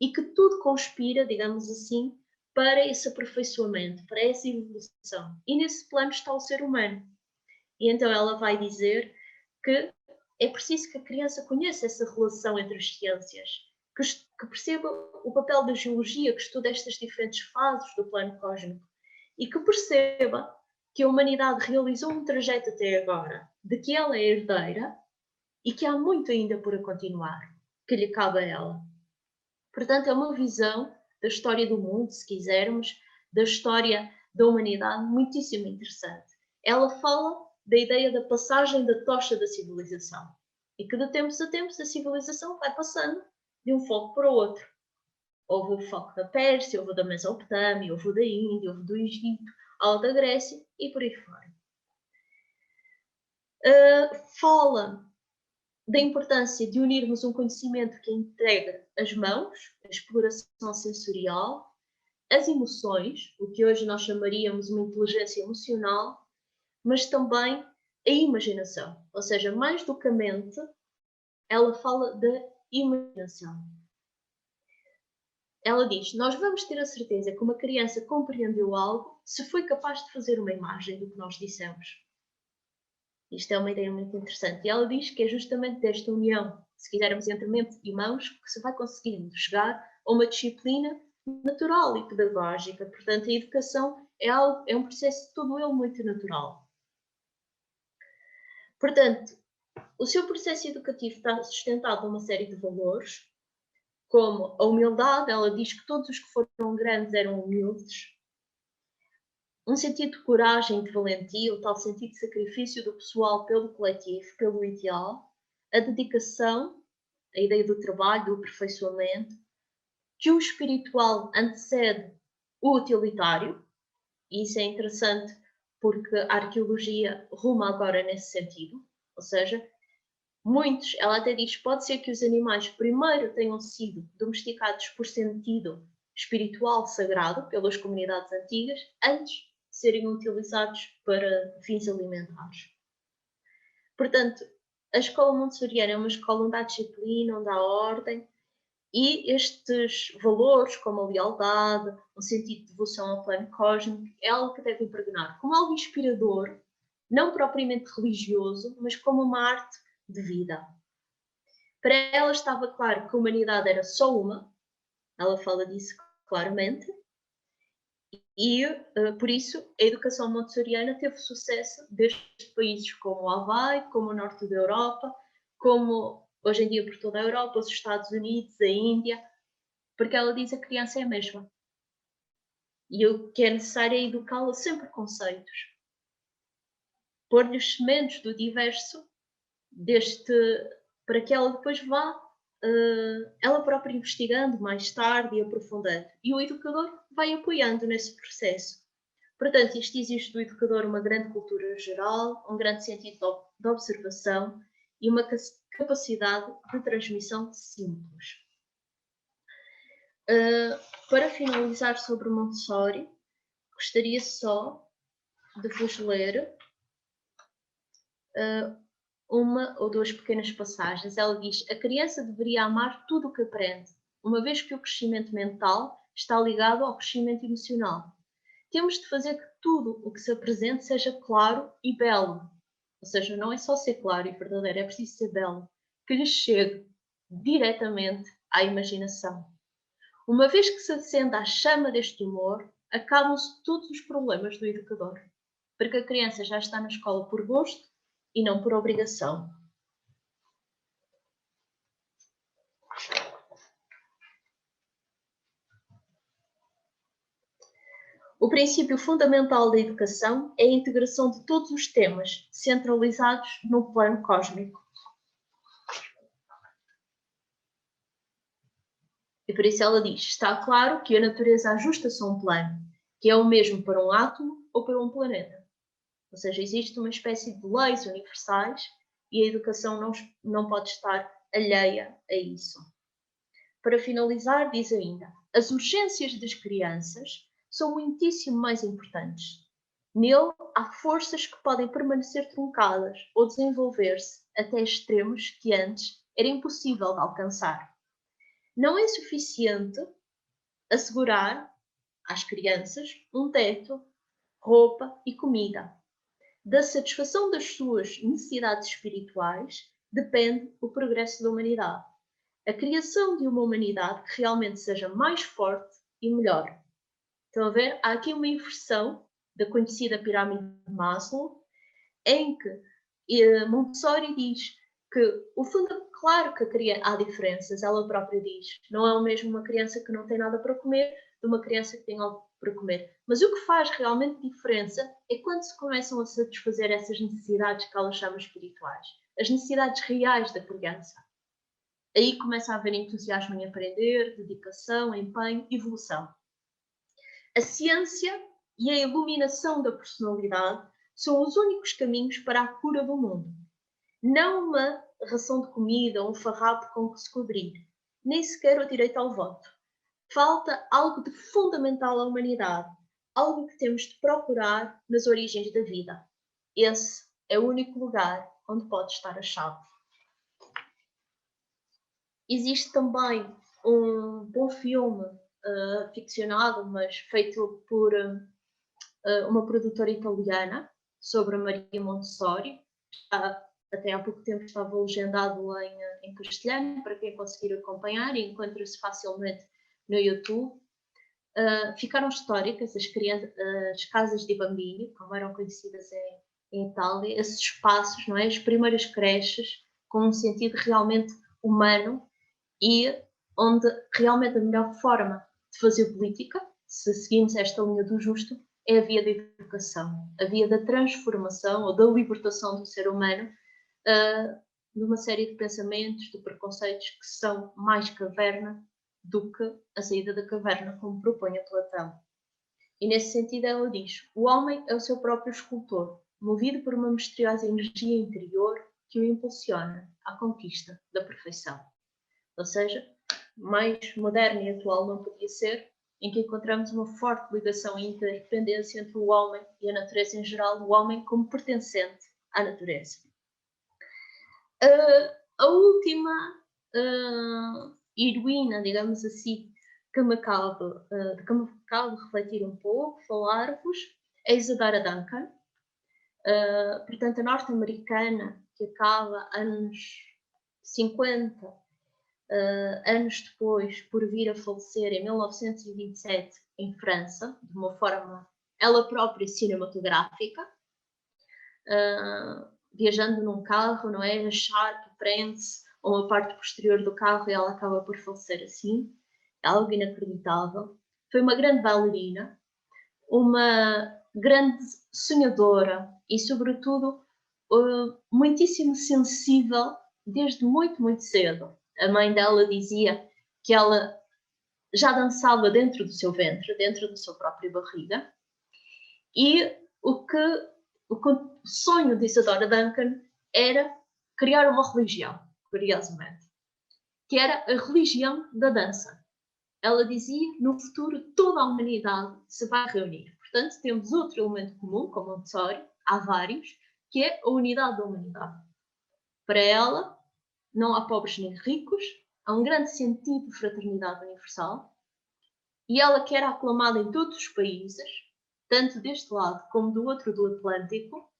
e que tudo conspira, digamos assim, para esse aperfeiçoamento, para essa evolução. E nesse plano está o ser humano. E então ela vai dizer que é preciso que a criança conheça essa relação entre as ciências, que perceba o papel da geologia, que estuda estas diferentes fases do plano cósmico, e que perceba que a humanidade realizou um trajeto até agora, de que ela é herdeira e que há muito ainda por a continuar, que lhe cabe a ela. Portanto, é uma visão da história do mundo, se quisermos, da história da humanidade, muitíssimo interessante. Ela fala da ideia da passagem da tocha da civilização e que de tempos a tempos a civilização vai passando de um foco para o outro. Houve o foco da Pérsia, houve o da Mesopotâmia, houve o da Índia, houve do Egito, ao da Grécia e por aí fora. Fala da importância de unirmos um conhecimento que integra as mãos, a exploração sensorial, as emoções, o que hoje nós chamaríamos uma inteligência emocional, mas também a imaginação. Ou seja, mais do que a mente, ela fala da imaginação. Ela diz: nós vamos ter a certeza que uma criança compreendeu algo se foi capaz de fazer uma imagem do que nós dissemos. Isto é uma ideia muito interessante. E ela diz que é justamente desta união, se quisermos, entre mente e mãos, que se vai conseguindo chegar a uma disciplina natural e pedagógica. Portanto, a educação é um processo todo ele muito natural. Portanto, o seu processo educativo está sustentado numa série de valores, como a humildade. Ela diz que todos os que foram grandes eram humildes. Um sentido de coragem, de valentia, o tal sentido de sacrifício do pessoal pelo coletivo, pelo ideal, a dedicação, a ideia do trabalho, do aperfeiçoamento, que o espiritual antecede o utilitário, e isso é interessante porque a arqueologia ruma agora nesse sentido, ou seja, muitos, ela até diz, pode ser que os animais primeiro tenham sido domesticados por sentido espiritual sagrado pelas comunidades antigas, antes serem utilizados para fins alimentares. Portanto, a escola montessoriana é uma escola onde há disciplina, onde há ordem, e estes valores, como a lealdade, um sentido de devoção ao plano cósmico, é algo que deve impregnar como algo inspirador, não propriamente religioso, mas como uma arte de vida. Para ela estava claro que a humanidade era só uma, ela fala disso claramente, e, por isso, a educação montessoriana teve sucesso desde países como o Havaí, como o norte da Europa, como hoje em dia por toda a Europa, os Estados Unidos, a Índia, porque ela diz que a criança é a mesma. E o que é necessário é educá-la sem preconceitos. Pôr-lhe sementes do diverso, para que ela depois vá ela própria investigando mais tarde e aprofundando. E o educador vai apoiando nesse processo. Portanto, isto exige do educador uma grande cultura geral, um grande sentido de observação e uma capacidade de transmissão simples. Para finalizar sobre Montessori, gostaria só de vos ler uma ou duas pequenas passagens. Ela diz: a criança deveria amar tudo o que aprende, uma vez que o crescimento mental está ligado ao crescimento emocional. Temos de fazer que tudo o que se apresente seja claro e belo. Ou seja, não é só ser claro e verdadeiro, é preciso ser belo, que lhes chegue diretamente à imaginação. Uma vez que se acenda a chama deste humor, acabam-se todos os problemas do educador, porque a criança já está na escola por gosto e não por obrigação. O princípio fundamental da educação é a integração de todos os temas centralizados no plano cósmico. E por isso ela diz, está claro que a natureza ajusta-se a um plano, que é o mesmo para um átomo ou para um planeta. Ou seja, existe uma espécie de leis universais e a educação não pode estar alheia a isso. Para finalizar, diz ainda, as urgências das crianças são muitíssimo mais importantes. Nele há forças que podem permanecer truncadas ou desenvolver-se até extremos que antes era impossível de alcançar. Não é suficiente assegurar às crianças um teto, roupa e comida. Da satisfação das suas necessidades espirituais depende o progresso da humanidade. A criação de uma humanidade que realmente seja mais forte e melhor. Estão a ver? Há aqui uma inversão da conhecida pirâmide de Maslow, em que Montessori diz que o fundo, claro que há diferenças, ela própria diz, não é o mesmo uma criança que não tem nada para comer de uma criança que tem algo para comer. Mas o que faz realmente diferença é quando se começam a satisfazer essas necessidades que ela chama espirituais, as necessidades reais da criança. Aí começa a haver entusiasmo em aprender, dedicação, empenho, evolução. A ciência e a iluminação da personalidade são os únicos caminhos para a cura do mundo. Não uma ração de comida ou um farrapo com que se cobrir, nem sequer o direito ao voto. Falta algo de fundamental à humanidade, algo que temos de procurar nas origens da vida. Esse é o único lugar onde pode estar a chave. Existe também um bom filme ficcionado, mas feito por uma produtora italiana, sobre a Maria Montessori. Até há pouco tempo estava legendado em castelhano, para quem conseguir acompanhar, e encontra-se facilmente no YouTube. Ficaram históricas as casas de bambini, como eram conhecidas em Itália, esses espaços, não é? As primeiras creches, com um sentido realmente humano, e onde realmente a melhor forma de fazer política, se seguimos esta linha do justo, é a via da educação, a via da transformação ou da libertação do ser humano de uma série de pensamentos, de preconceitos que são mais caverna do que a saída da caverna, como propõe a Platão. E nesse sentido ela diz, o homem é o seu próprio escultor, movido por uma misteriosa energia interior que o impulsiona à conquista da perfeição. Ou seja, mais moderno e atual não podia ser, em que encontramos uma forte ligação e interdependência entre o homem e a natureza em geral, o homem como pertencente à natureza. A última heroína, digamos assim, que me cabe refletir um pouco, falar-vos, é Isadora Duncan, portanto, a norte-americana que acaba anos 50, anos depois, por vir a falecer em 1927 em França, de uma forma ela própria cinematográfica, viajando num carro, não é? A chave prende-se a uma parte posterior do carro e ela acaba por falecer assim. É algo inacreditável. Foi uma grande bailarina, uma grande sonhadora e, sobretudo, muitíssimo sensível desde muito, muito cedo. A mãe dela dizia que ela já dançava dentro do seu ventre, dentro da sua própria barriga, e o sonho de Isadora Duncan era criar uma religião, curiosamente, que era a religião da dança. Ela dizia, no futuro, toda a humanidade se vai reunir. Portanto, temos outro elemento comum, como Montessori, há vários, que é a unidade da humanidade. Para ela, não há pobres nem ricos, há um grande sentido de fraternidade universal, e ela que era aclamada em todos os países, tanto deste lado como do outro do Atlântico,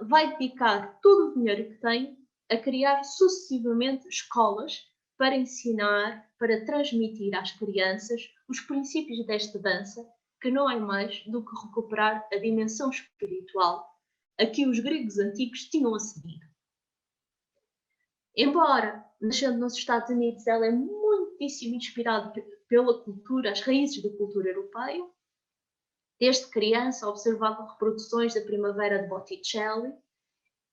vai dedicar todo o dinheiro que tem a criar sucessivamente escolas para ensinar, para transmitir às crianças os princípios desta dança, que não é mais do que recuperar a dimensão espiritual a que os gregos antigos tinham acedido. Embora, nascendo nos Estados Unidos, ela é muitíssimo inspirada pela cultura, as raízes da cultura europeia. Desde criança observava reproduções da Primavera de Botticelli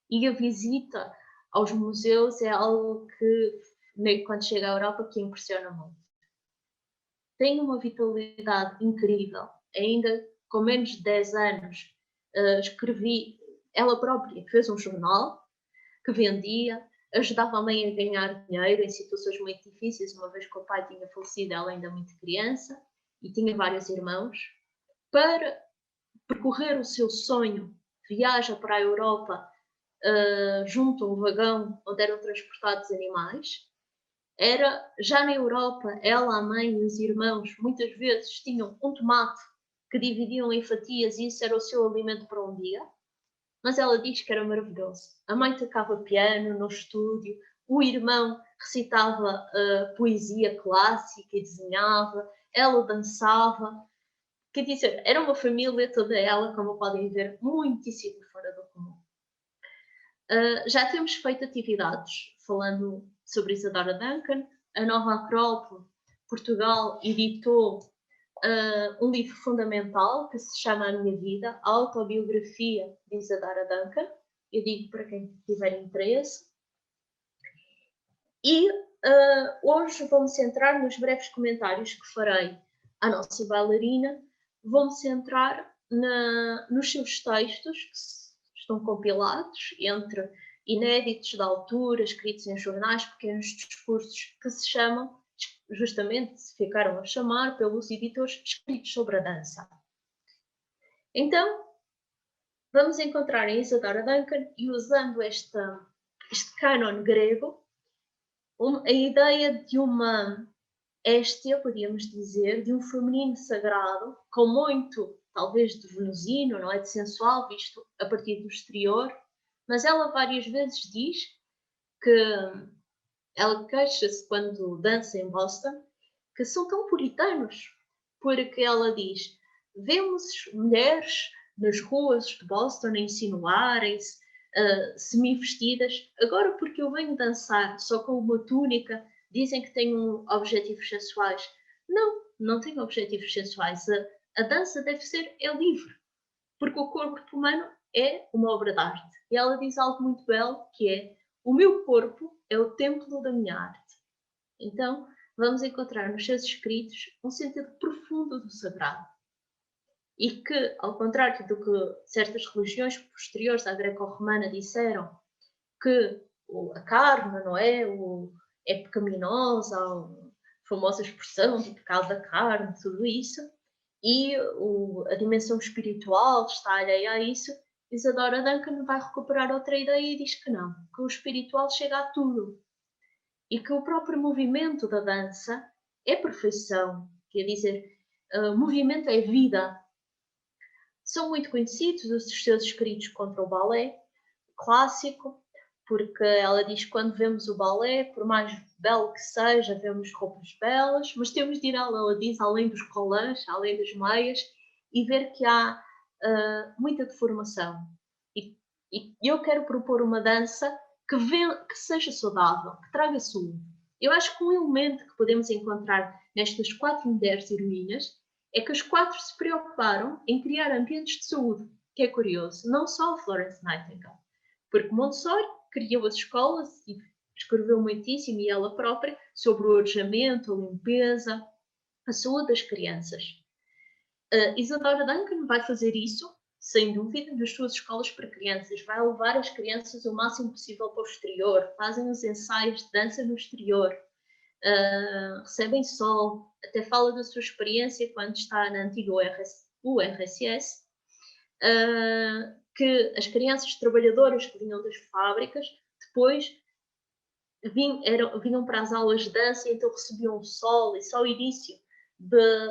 e a visita aos museus é algo que, quando chega à Europa, que impressiona muito. Tem uma vitalidade incrível. Ainda com menos de 10 anos, escrevi, ela própria fez um jornal que vendia, ajudava a mãe a ganhar dinheiro em situações muito difíceis, uma vez que o pai tinha falecido, ela ainda muito criança, e tinha vários irmãos. Para percorrer o seu sonho, viaja para a Europa junto a um vagão onde eram transportados animais. Já na Europa, ela, a mãe e os irmãos, muitas vezes tinham um tomate que dividiam em fatias e isso era o seu alimento para um dia. Mas ela diz que era maravilhoso. A mãe tocava piano no estúdio, o irmão recitava poesia clássica e desenhava, ela dançava. Quer dizer, era uma família toda ela, como podem ver, muitíssimo fora do comum. Já temos feito atividades falando sobre Isadora Duncan. A Nova Acrópole, Portugal, editou um livro fundamental que se chama A Minha Vida, a autobiografia de Isadora Duncan. Eu digo para quem tiver interesse. E hoje vou-me centrar nos breves comentários que farei à nossa bailarina. Vou-me centrar nos seus textos, que estão compilados entre inéditos da altura, escritos em jornais, pequenos discursos que se chamam, justamente se ficaram a chamar pelos editores, escritos sobre a dança. Então, vamos encontrar em Isadora Duncan, e usando este cânon grego, a ideia de uma éstia, podíamos dizer, de um feminino sagrado, com muito, talvez, de venusino, não é? De sensual, visto a partir do exterior, mas ela várias vezes diz que ela queixa-se quando dança em Boston, que são tão puritanos, porque ela diz, vemos mulheres nas ruas de Boston a insinuarem-se, semi-vestidas, agora porque eu venho dançar só com uma túnica, dizem que tenho objetivos sexuais. Não, não tenho objetivos sexuais. A dança deve ser livre, porque o corpo humano é uma obra de arte. E ela diz algo muito belo, que é, o meu corpo é o templo da minha arte. Então, vamos encontrar nos seus escritos um sentido profundo do sagrado. E que, ao contrário do que certas religiões posteriores à greco-romana disseram, que a carne, não é? É pecaminosa, a famosa expressão do pecado da carne, tudo isso, e a dimensão espiritual está alheia a isso. Isadora Duncan vai recuperar outra ideia e diz que não, que o espiritual chega a tudo e que o próprio movimento da dança é perfeição, quer dizer, o movimento é vida. São muito conhecidos os seus escritos contra o balé clássico, porque ela diz que quando vemos o balé, por mais belo que seja, vemos roupas belas, mas temos de ir, ela diz, além dos colãs, além das meias, e ver que há muita deformação. E eu quero propor uma dança que seja saudável, que traga saúde. Eu acho que um elemento que podemos encontrar nestas 4 mulheres heroínas é que as 4 se preocuparam em criar ambientes de saúde, que é curioso, não só a Florence Nightingale, porque Montessori criou as escolas e escreveu muitíssimo, e ela própria, sobre o alojamento, a limpeza, a saúde das crianças. Isadora Duncan vai fazer isso, sem dúvida, nas suas escolas para crianças. Vai levar as crianças o máximo possível para o exterior, fazem os ensaios de dança no exterior, recebem sol, até fala da sua experiência quando está na antiga URSS, que as crianças trabalhadoras que vinham das fábricas, depois vinham para as aulas de dança e então recebiam o sol, e só o início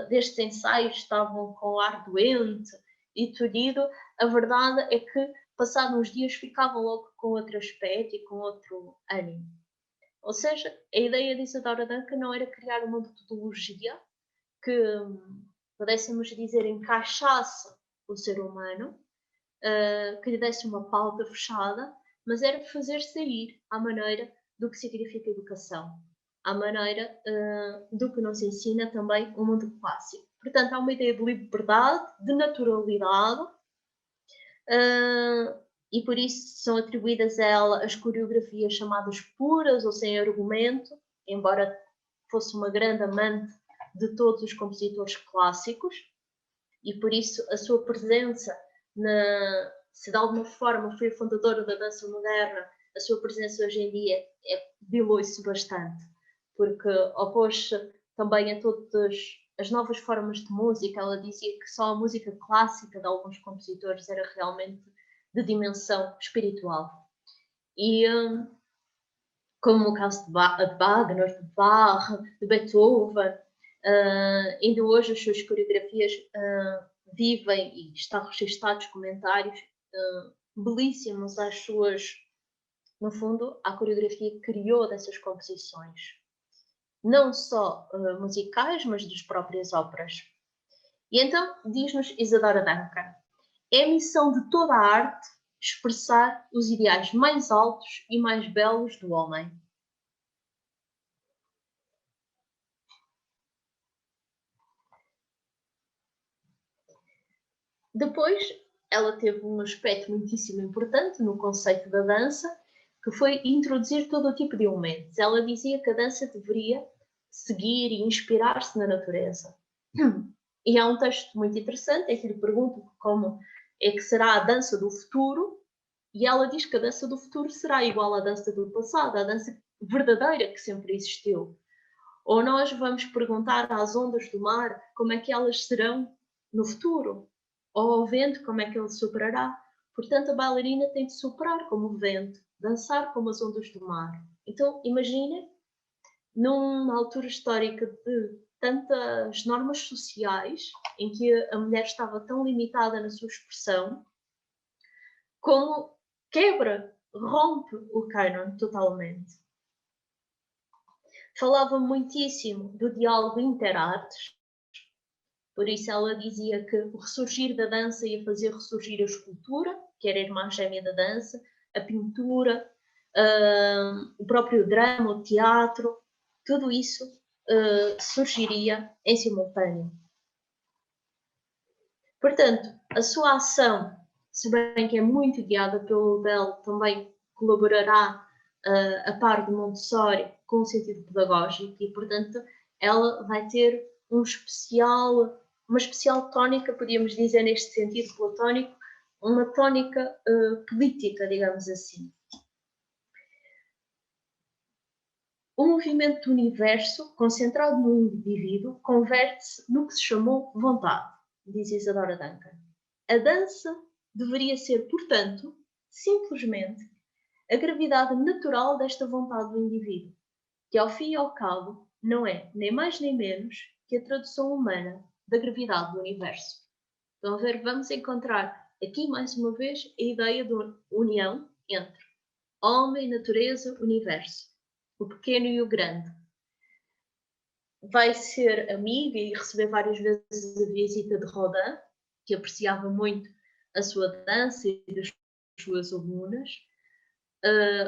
destes ensaios estavam com o ar doente e tolhido. A verdade é que, passados uns dias, ficavam logo com outro aspecto e com outro ânimo. Ou seja, a ideia de Isadora Duncan não era criar uma metodologia que, pudéssemos dizer, encaixasse o ser humano, que lhe desse uma pauta fechada, mas era fazer sair à maneira do que significa educação, à maneira do que nos ensina também o mundo clássico. Portanto, há uma ideia de liberdade, de naturalidade, e por isso são atribuídas a ela as coreografias chamadas puras ou sem argumento, embora fosse uma grande amante de todos os compositores clássicos, e por isso a sua presença, se de alguma forma foi a fundadora da dança moderna, a sua presença hoje em dia dilui-se bastante, porque opôs-se também a todas as novas formas de música. Ela dizia que só a música clássica de alguns compositores era realmente de dimensão espiritual. E como o caso de Wagner, de Bach, de Beethoven, ainda hoje as suas coreografias vivem, e está registados comentários belíssimos às suas, no fundo, à coreografia que criou dessas composições. Não só musicais, mas das próprias óperas. E então, diz-nos Isadora Duncan, é a missão de toda a arte expressar os ideais mais altos e mais belos do homem. Depois, ela teve um aspecto muitíssimo importante no conceito da dança, que foi introduzir todo o tipo de elementos. Ela dizia que a dança deveria seguir e inspirar-se na natureza. E há um texto muito interessante em que lhe pergunto como é que será a dança do futuro, e ela diz que a dança do futuro será igual à dança do passado, à dança verdadeira que sempre existiu. Ou nós vamos perguntar às ondas do mar como é que elas serão no futuro, ou ao vento como é que ele soprará. Portanto, a bailarina tem de soprar como o vento, dançar como as ondas do mar. Então, imaginem, numa altura histórica de tantas normas sociais, em que a mulher estava tão limitada na sua expressão, como quebra, rompe o cânon totalmente. Falava muitíssimo do diálogo interartes, por isso ela dizia que o ressurgir da dança ia fazer ressurgir a escultura, que era a irmã gêmea da dança, a pintura, o próprio drama, o teatro, tudo isso surgiria em simultâneo. Portanto, a sua ação, se bem que é muito guiada pelo Bell, também colaborará a par de Montessori com o sentido pedagógico e, portanto, ela vai ter uma especial tónica, podíamos dizer neste sentido platónico, uma tónica política, digamos assim. O movimento do universo, concentrado no indivíduo, converte-se no que se chamou vontade, diz Isadora Duncan. A dança deveria ser, portanto, simplesmente a gravidade natural desta vontade do indivíduo, que ao fim e ao cabo não é nem mais nem menos que a tradução humana da gravidade do universo. Estão a ver? Vamos encontrar aqui mais uma vez a ideia de união entre homem, natureza, universo, o pequeno e o grande. Vai ser amiga e receber várias vezes a visita de Rodin, que apreciava muito a sua dança e das suas alunas.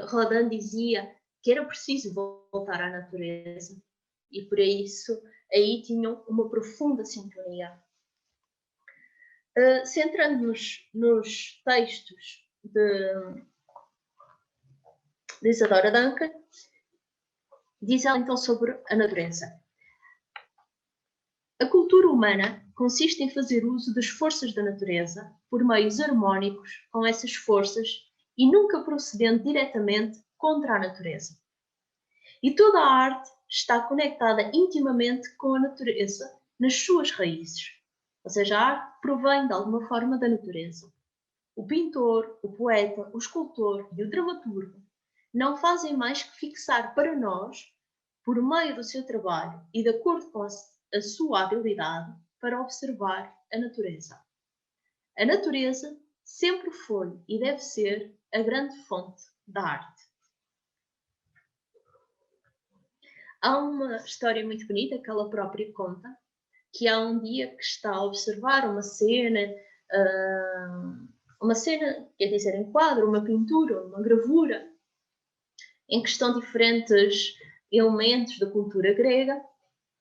Rodin dizia que era preciso voltar à natureza e por isso aí tinham uma profunda sintonia. Centrando-nos nos textos de Isadora Duncan, diz ela então sobre a natureza. A cultura humana consiste em fazer uso das forças da natureza por meios harmónicos com essas forças e nunca procedendo diretamente contra a natureza. E toda a arte está conectada intimamente com a natureza nas suas raízes. Ou seja, a arte provém de alguma forma da natureza. O pintor, o poeta, o escultor e o dramaturgo não fazem mais que fixar para nós, por meio do seu trabalho e de acordo com a sua habilidade, para observar a natureza. A natureza sempre foi e deve ser a grande fonte da arte. Há uma história muito bonita que ela própria conta, que há um dia que está a observar uma cena, quer dizer, em quadro, uma pintura, uma gravura, em que estão diferentes elementos da cultura grega,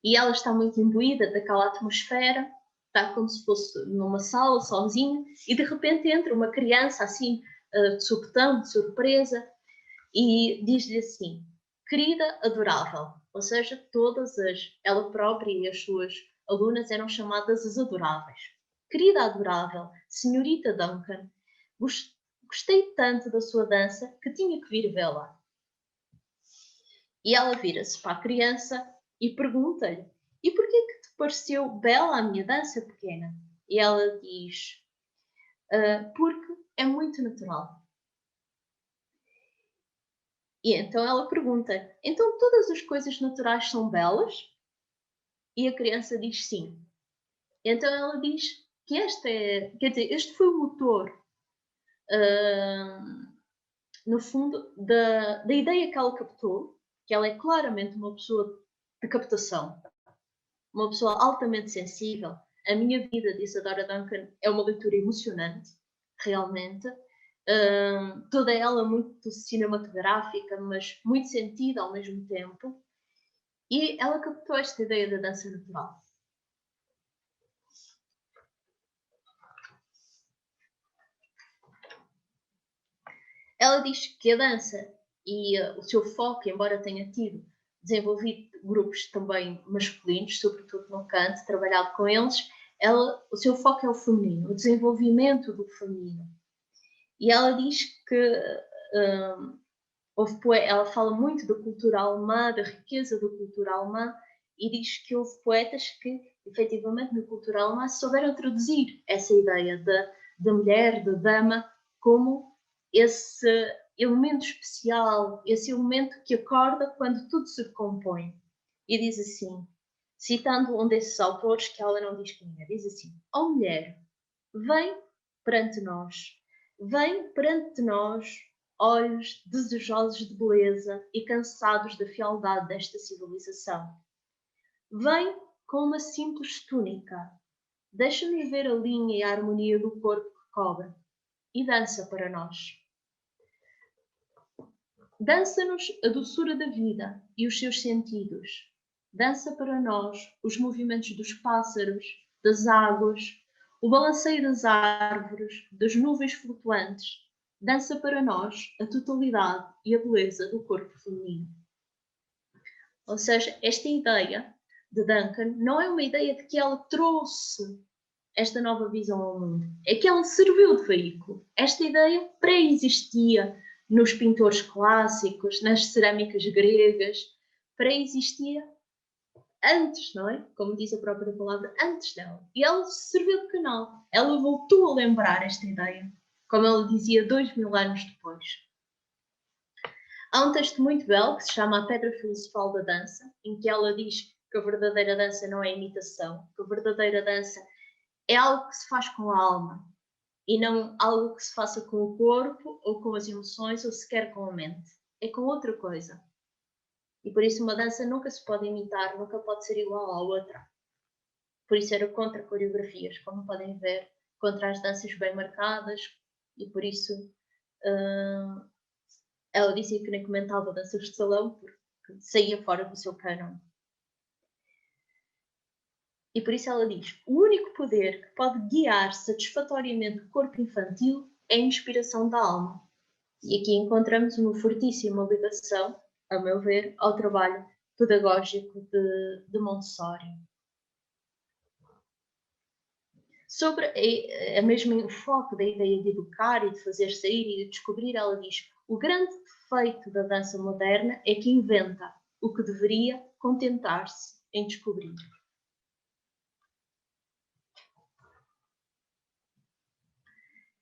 e ela está muito imbuída daquela atmosfera, está como se fosse numa sala, sozinha, e de repente entra uma criança assim, de supetão, de surpresa, e diz-lhe assim: querida adorável, ou seja, ela própria e as suas alunas eram chamadas as adoráveis. Querida adorável, senhorita Duncan, gostei tanto da sua dança que tinha que vir vê-la. E ela vira-se para a criança e pergunta-lhe: e porquê que te pareceu bela a minha dança pequena? E ela diz: porque é muito natural. E então ela pergunta: então todas as coisas naturais são belas? E a criança diz sim. Então ela diz que este foi o motor, no fundo, da ideia que ela captou, que ela é claramente uma pessoa de captação, uma pessoa altamente sensível. A minha vida, diz a Dora Duncan, é uma leitura emocionante, realmente. Toda ela muito cinematográfica, mas muito sentida ao mesmo tempo. E ela captou esta ideia da dança natural. Ela diz que a dança e o seu foco, embora tenha tido desenvolvido grupos também masculinos, sobretudo no canto, trabalhado com eles, o seu foco é o feminino, o desenvolvimento do feminino. E ela diz que ela fala muito da cultura alemã, da riqueza da cultura alemã, e diz que houve poetas que, efetivamente, na cultura alemã souberam traduzir essa ideia da mulher, da dama, como esse elemento especial, esse elemento que acorda quando tudo se compõe. E diz assim, citando um desses autores, que ela não diz quem é, diz assim: ó mulher, vem perante nós, olhos desejosos de beleza e cansados da fealdade desta civilização. Vem com uma simples túnica, deixa-nos ver a linha e a harmonia do corpo que cobre e dança para nós. Dança-nos a doçura da vida e os seus sentidos. Dança para nós os movimentos dos pássaros, das águas, o balanceio das árvores, das nuvens flutuantes. Dança para nós a totalidade e a beleza do corpo feminino. Ou seja, esta ideia de Duncan não é uma ideia de que ela trouxe esta nova visão ao mundo. É que ela serviu de veículo. Esta ideia pré-existia nos pintores clássicos, nas cerâmicas gregas, pré-existia antes, não é? Como diz a própria palavra, antes dela. E ela serviu de canal. Ela voltou a lembrar esta ideia, como ela dizia 2000 anos depois. Há um texto muito belo que se chama A Pedra Filosofal da Dança, em que ela diz que a verdadeira dança não é imitação, que a verdadeira dança é algo que se faz com a alma e não algo que se faça com o corpo ou com as emoções ou sequer com a mente. É com outra coisa. E por isso uma dança nunca se pode imitar, nunca pode ser igual à outra. Por isso era contra coreografias, como podem ver, contra as danças bem marcadas, e por isso ela dizia que nem comentava danças de salão porque saía fora do seu cânon. E por isso ela diz: o único poder que pode guiar satisfatoriamente o corpo infantil é a inspiração da alma. E aqui encontramos uma fortíssima ligação, a meu ver, ao trabalho pedagógico de Montessori. Sobre a mesmo enfoque da ideia de educar e de fazer sair e de descobrir, ela diz: o grande defeito da dança moderna é que inventa o que deveria contentar-se em descobrir.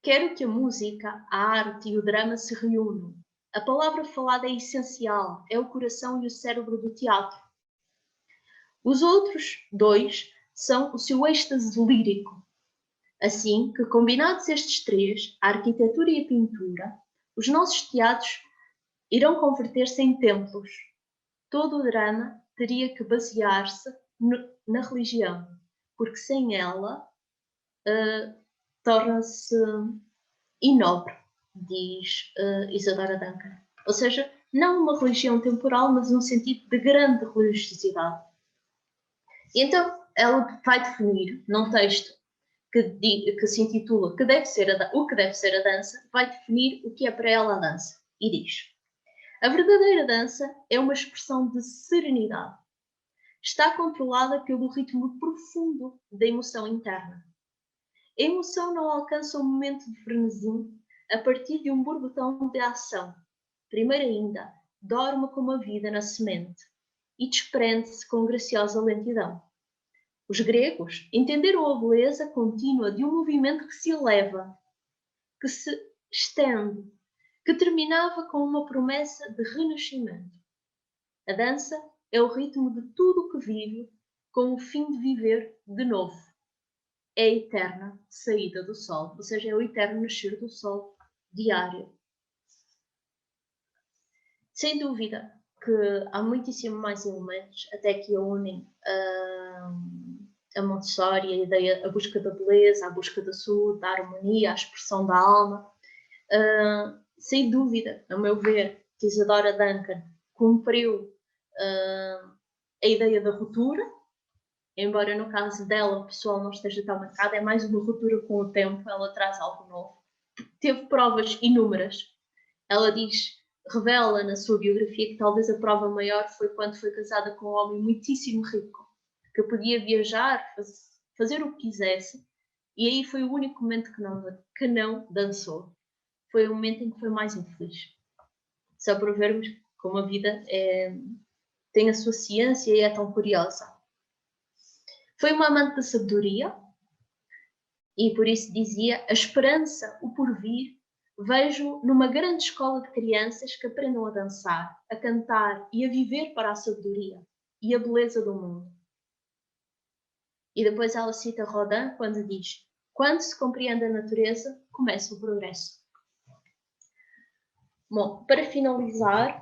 Quero que a música, a arte e o drama se reúnam. A palavra falada é essencial, é o coração e o cérebro do teatro. Os outros dois são o seu êxtase lírico. Assim que, combinados estes três, a arquitetura e a pintura, os nossos teatros irão converter-se em templos. Todo o drama teria que basear-se na religião, porque sem ela torna-se inobre, diz Isadora Duncan. Ou seja, não uma religião temporal, mas num sentido de grande religiosidade. E então ela vai definir, num texto que se intitula O que deve ser a dança, vai definir o que é para ela a dança. E diz: a verdadeira dança é uma expressão de serenidade. Está controlada pelo ritmo profundo da emoção interna. A emoção não alcança um momento de frenesi a partir de um borbotão de ação. Primeiro ainda, dorme como a vida na semente e desprende-se com graciosa lentidão. Os gregos entenderam a beleza contínua de um movimento que se eleva, que se estende, que terminava com uma promessa de renascimento. A dança é o ritmo de tudo o que vive, com o fim de viver de novo. É a eterna saída do sol, ou seja, é o eterno nascer do sol diário. Sem dúvida que há muitíssimo mais elementos, até que a unem a Montessori, a ideia, a busca da beleza, a busca da saúde, da harmonia, a expressão da alma. Sem dúvida, a meu ver, que Isadora Duncan cumpriu a ideia da ruptura, embora no caso dela o pessoal não esteja tão marcado, é mais uma ruptura com o tempo, ela traz algo novo. Teve provas inúmeras. Ela diz, revela na sua biografia que talvez a prova maior foi quando foi casada com um homem muitíssimo rico, que podia viajar, fazer o que quisesse, e aí foi o único momento que não dançou. Foi o momento em que foi mais infeliz. Só para vermos como a vida tem a sua ciência e é tão curiosa. Foi uma amante da sabedoria e por isso dizia: a esperança, o porvir, vejo numa grande escola de crianças que aprendam a dançar, a cantar e a viver para a sabedoria e a beleza do mundo. E depois ela cita Rodin quando diz: quando se compreende a natureza, começa o progresso. Bom, para finalizar,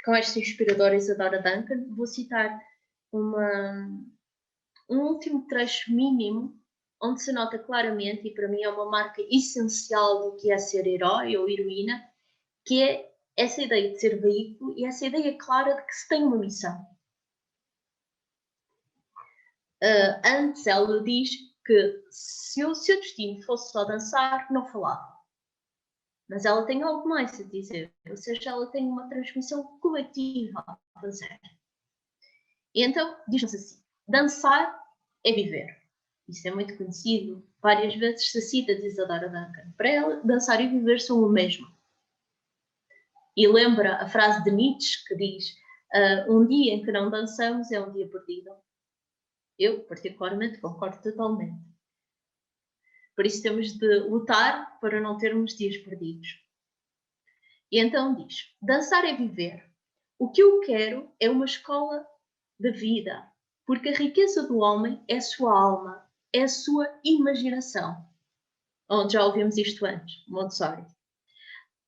com esta inspiradora Isadora Duncan, vou citar um último trecho mínimo onde se nota claramente, e para mim é uma marca essencial do que é ser herói ou heroína, que é essa ideia de ser veículo e essa ideia clara de que se tem uma missão. Antes ela diz que se o seu destino fosse só dançar, não falava. Mas ela tem algo mais a dizer, ou seja, ela tem uma transmissão coletiva a fazer. E então, diz-nos assim, dançar é viver. Isso é muito conhecido, várias vezes se cita de Isadora Duncan. Para ela, dançar e viver são o mesmo. E lembra a frase de Nietzsche que diz, um dia em que não dançamos é um dia perdido. Eu, particularmente, concordo totalmente. Por isso temos de lutar para não termos dias perdidos. E então diz, dançar é viver. O que eu quero é uma escola de vida, porque a riqueza do homem é a sua alma, é a sua imaginação. Onde já ouvimos isto antes, Montessori.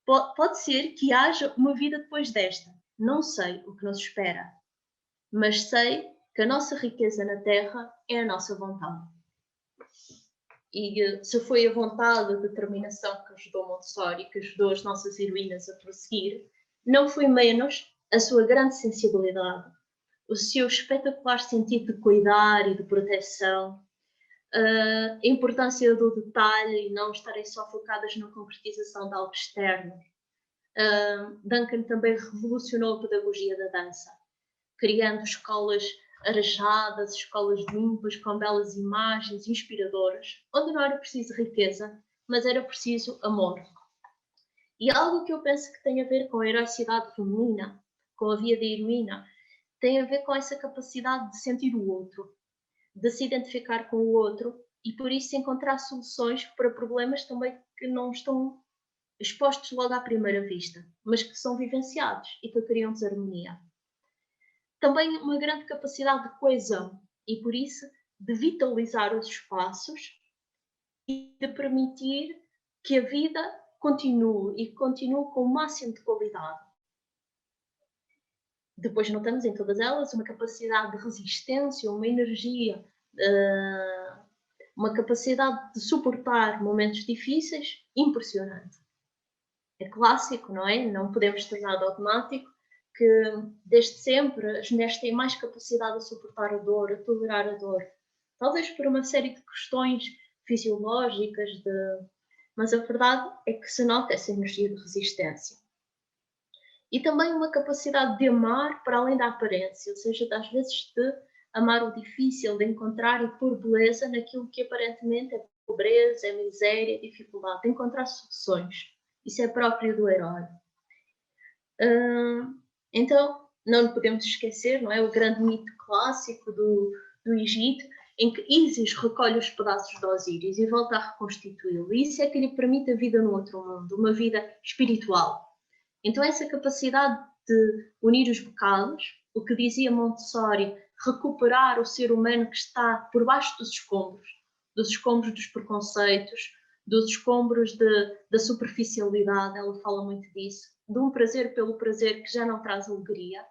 Pode ser que haja uma vida depois desta. Não sei o que nos espera, mas sei que a nossa riqueza na Terra é a nossa vontade. E se foi a vontade, a determinação que ajudou Montessori, que ajudou as nossas heroínas a prosseguir, não foi menos a sua grande sensibilidade, o seu espetacular sentido de cuidar e de proteção, a importância do detalhe e não estarem só focadas na concretização de algo externo. Duncan também revolucionou a pedagogia da dança, criando escolas arejadas, escolas limpas, com belas imagens inspiradoras, onde não era preciso riqueza, mas era preciso amor. E algo que eu penso que tem a ver com a heroicidade feminina, com a via da heroína, tem a ver com essa capacidade de sentir o outro, de se identificar com o outro e por isso encontrar soluções para problemas também que não estão expostos logo à primeira vista, mas que são vivenciados e que criam desarmonia. Também uma grande capacidade de coesão e por isso de vitalizar os espaços e de permitir que a vida continue e continue com o máximo de qualidade. depois notamos em todas elas uma capacidade de resistência, uma energia, uma capacidade de suportar momentos difíceis impressionante. É clássico, não é? Não podemos tornar de automático que, desde sempre, as mulheres têm mais capacidade de suportar a dor, a tolerar a dor. Talvez por uma série de questões fisiológicas, mas a verdade é que se nota essa energia de resistência. E também uma capacidade de amar para além da aparência, ou seja, às vezes de amar o difícil, de encontrar e pôr beleza naquilo que aparentemente é pobreza, é miséria, é dificuldade, de encontrar soluções. Isso é próprio do herói. Então, não podemos esquecer, não é, o grande mito clássico do Egito, em que Ísis recolhe os pedaços de Osíris e volta a reconstituí-lo. E isso é que lhe permite a vida no outro mundo, uma vida espiritual. Então, essa capacidade de unir os bocados, o que dizia Montessori, recuperar o ser humano que está por baixo dos escombros dos preconceitos, dos escombros da superficialidade, ela fala muito disso, de um prazer pelo prazer que já não traz alegria.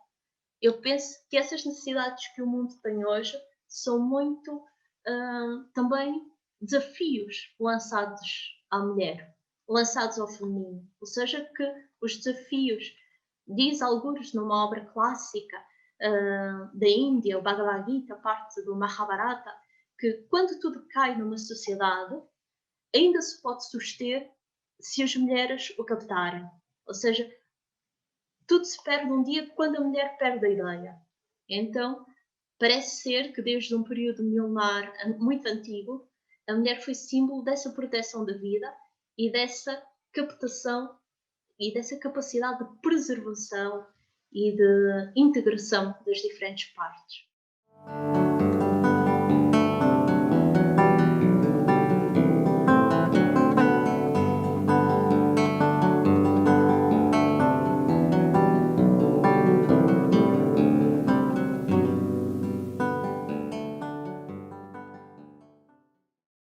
Eu penso que essas necessidades que o mundo tem hoje são muito também desafios lançados à mulher, lançados ao feminino. Ou seja, que os desafios, diz alguns numa obra clássica da Índia, o Bhagavad Gita, parte do Mahabharata, que quando tudo cai numa sociedade, ainda se pode suster se as mulheres o captarem. Ou seja, tudo se perde um dia quando a mulher perde a ideia. Então, parece ser que desde um período milenar muito antigo, a mulher foi símbolo dessa proteção da vida e dessa captação e dessa capacidade de preservação e de integração das diferentes partes.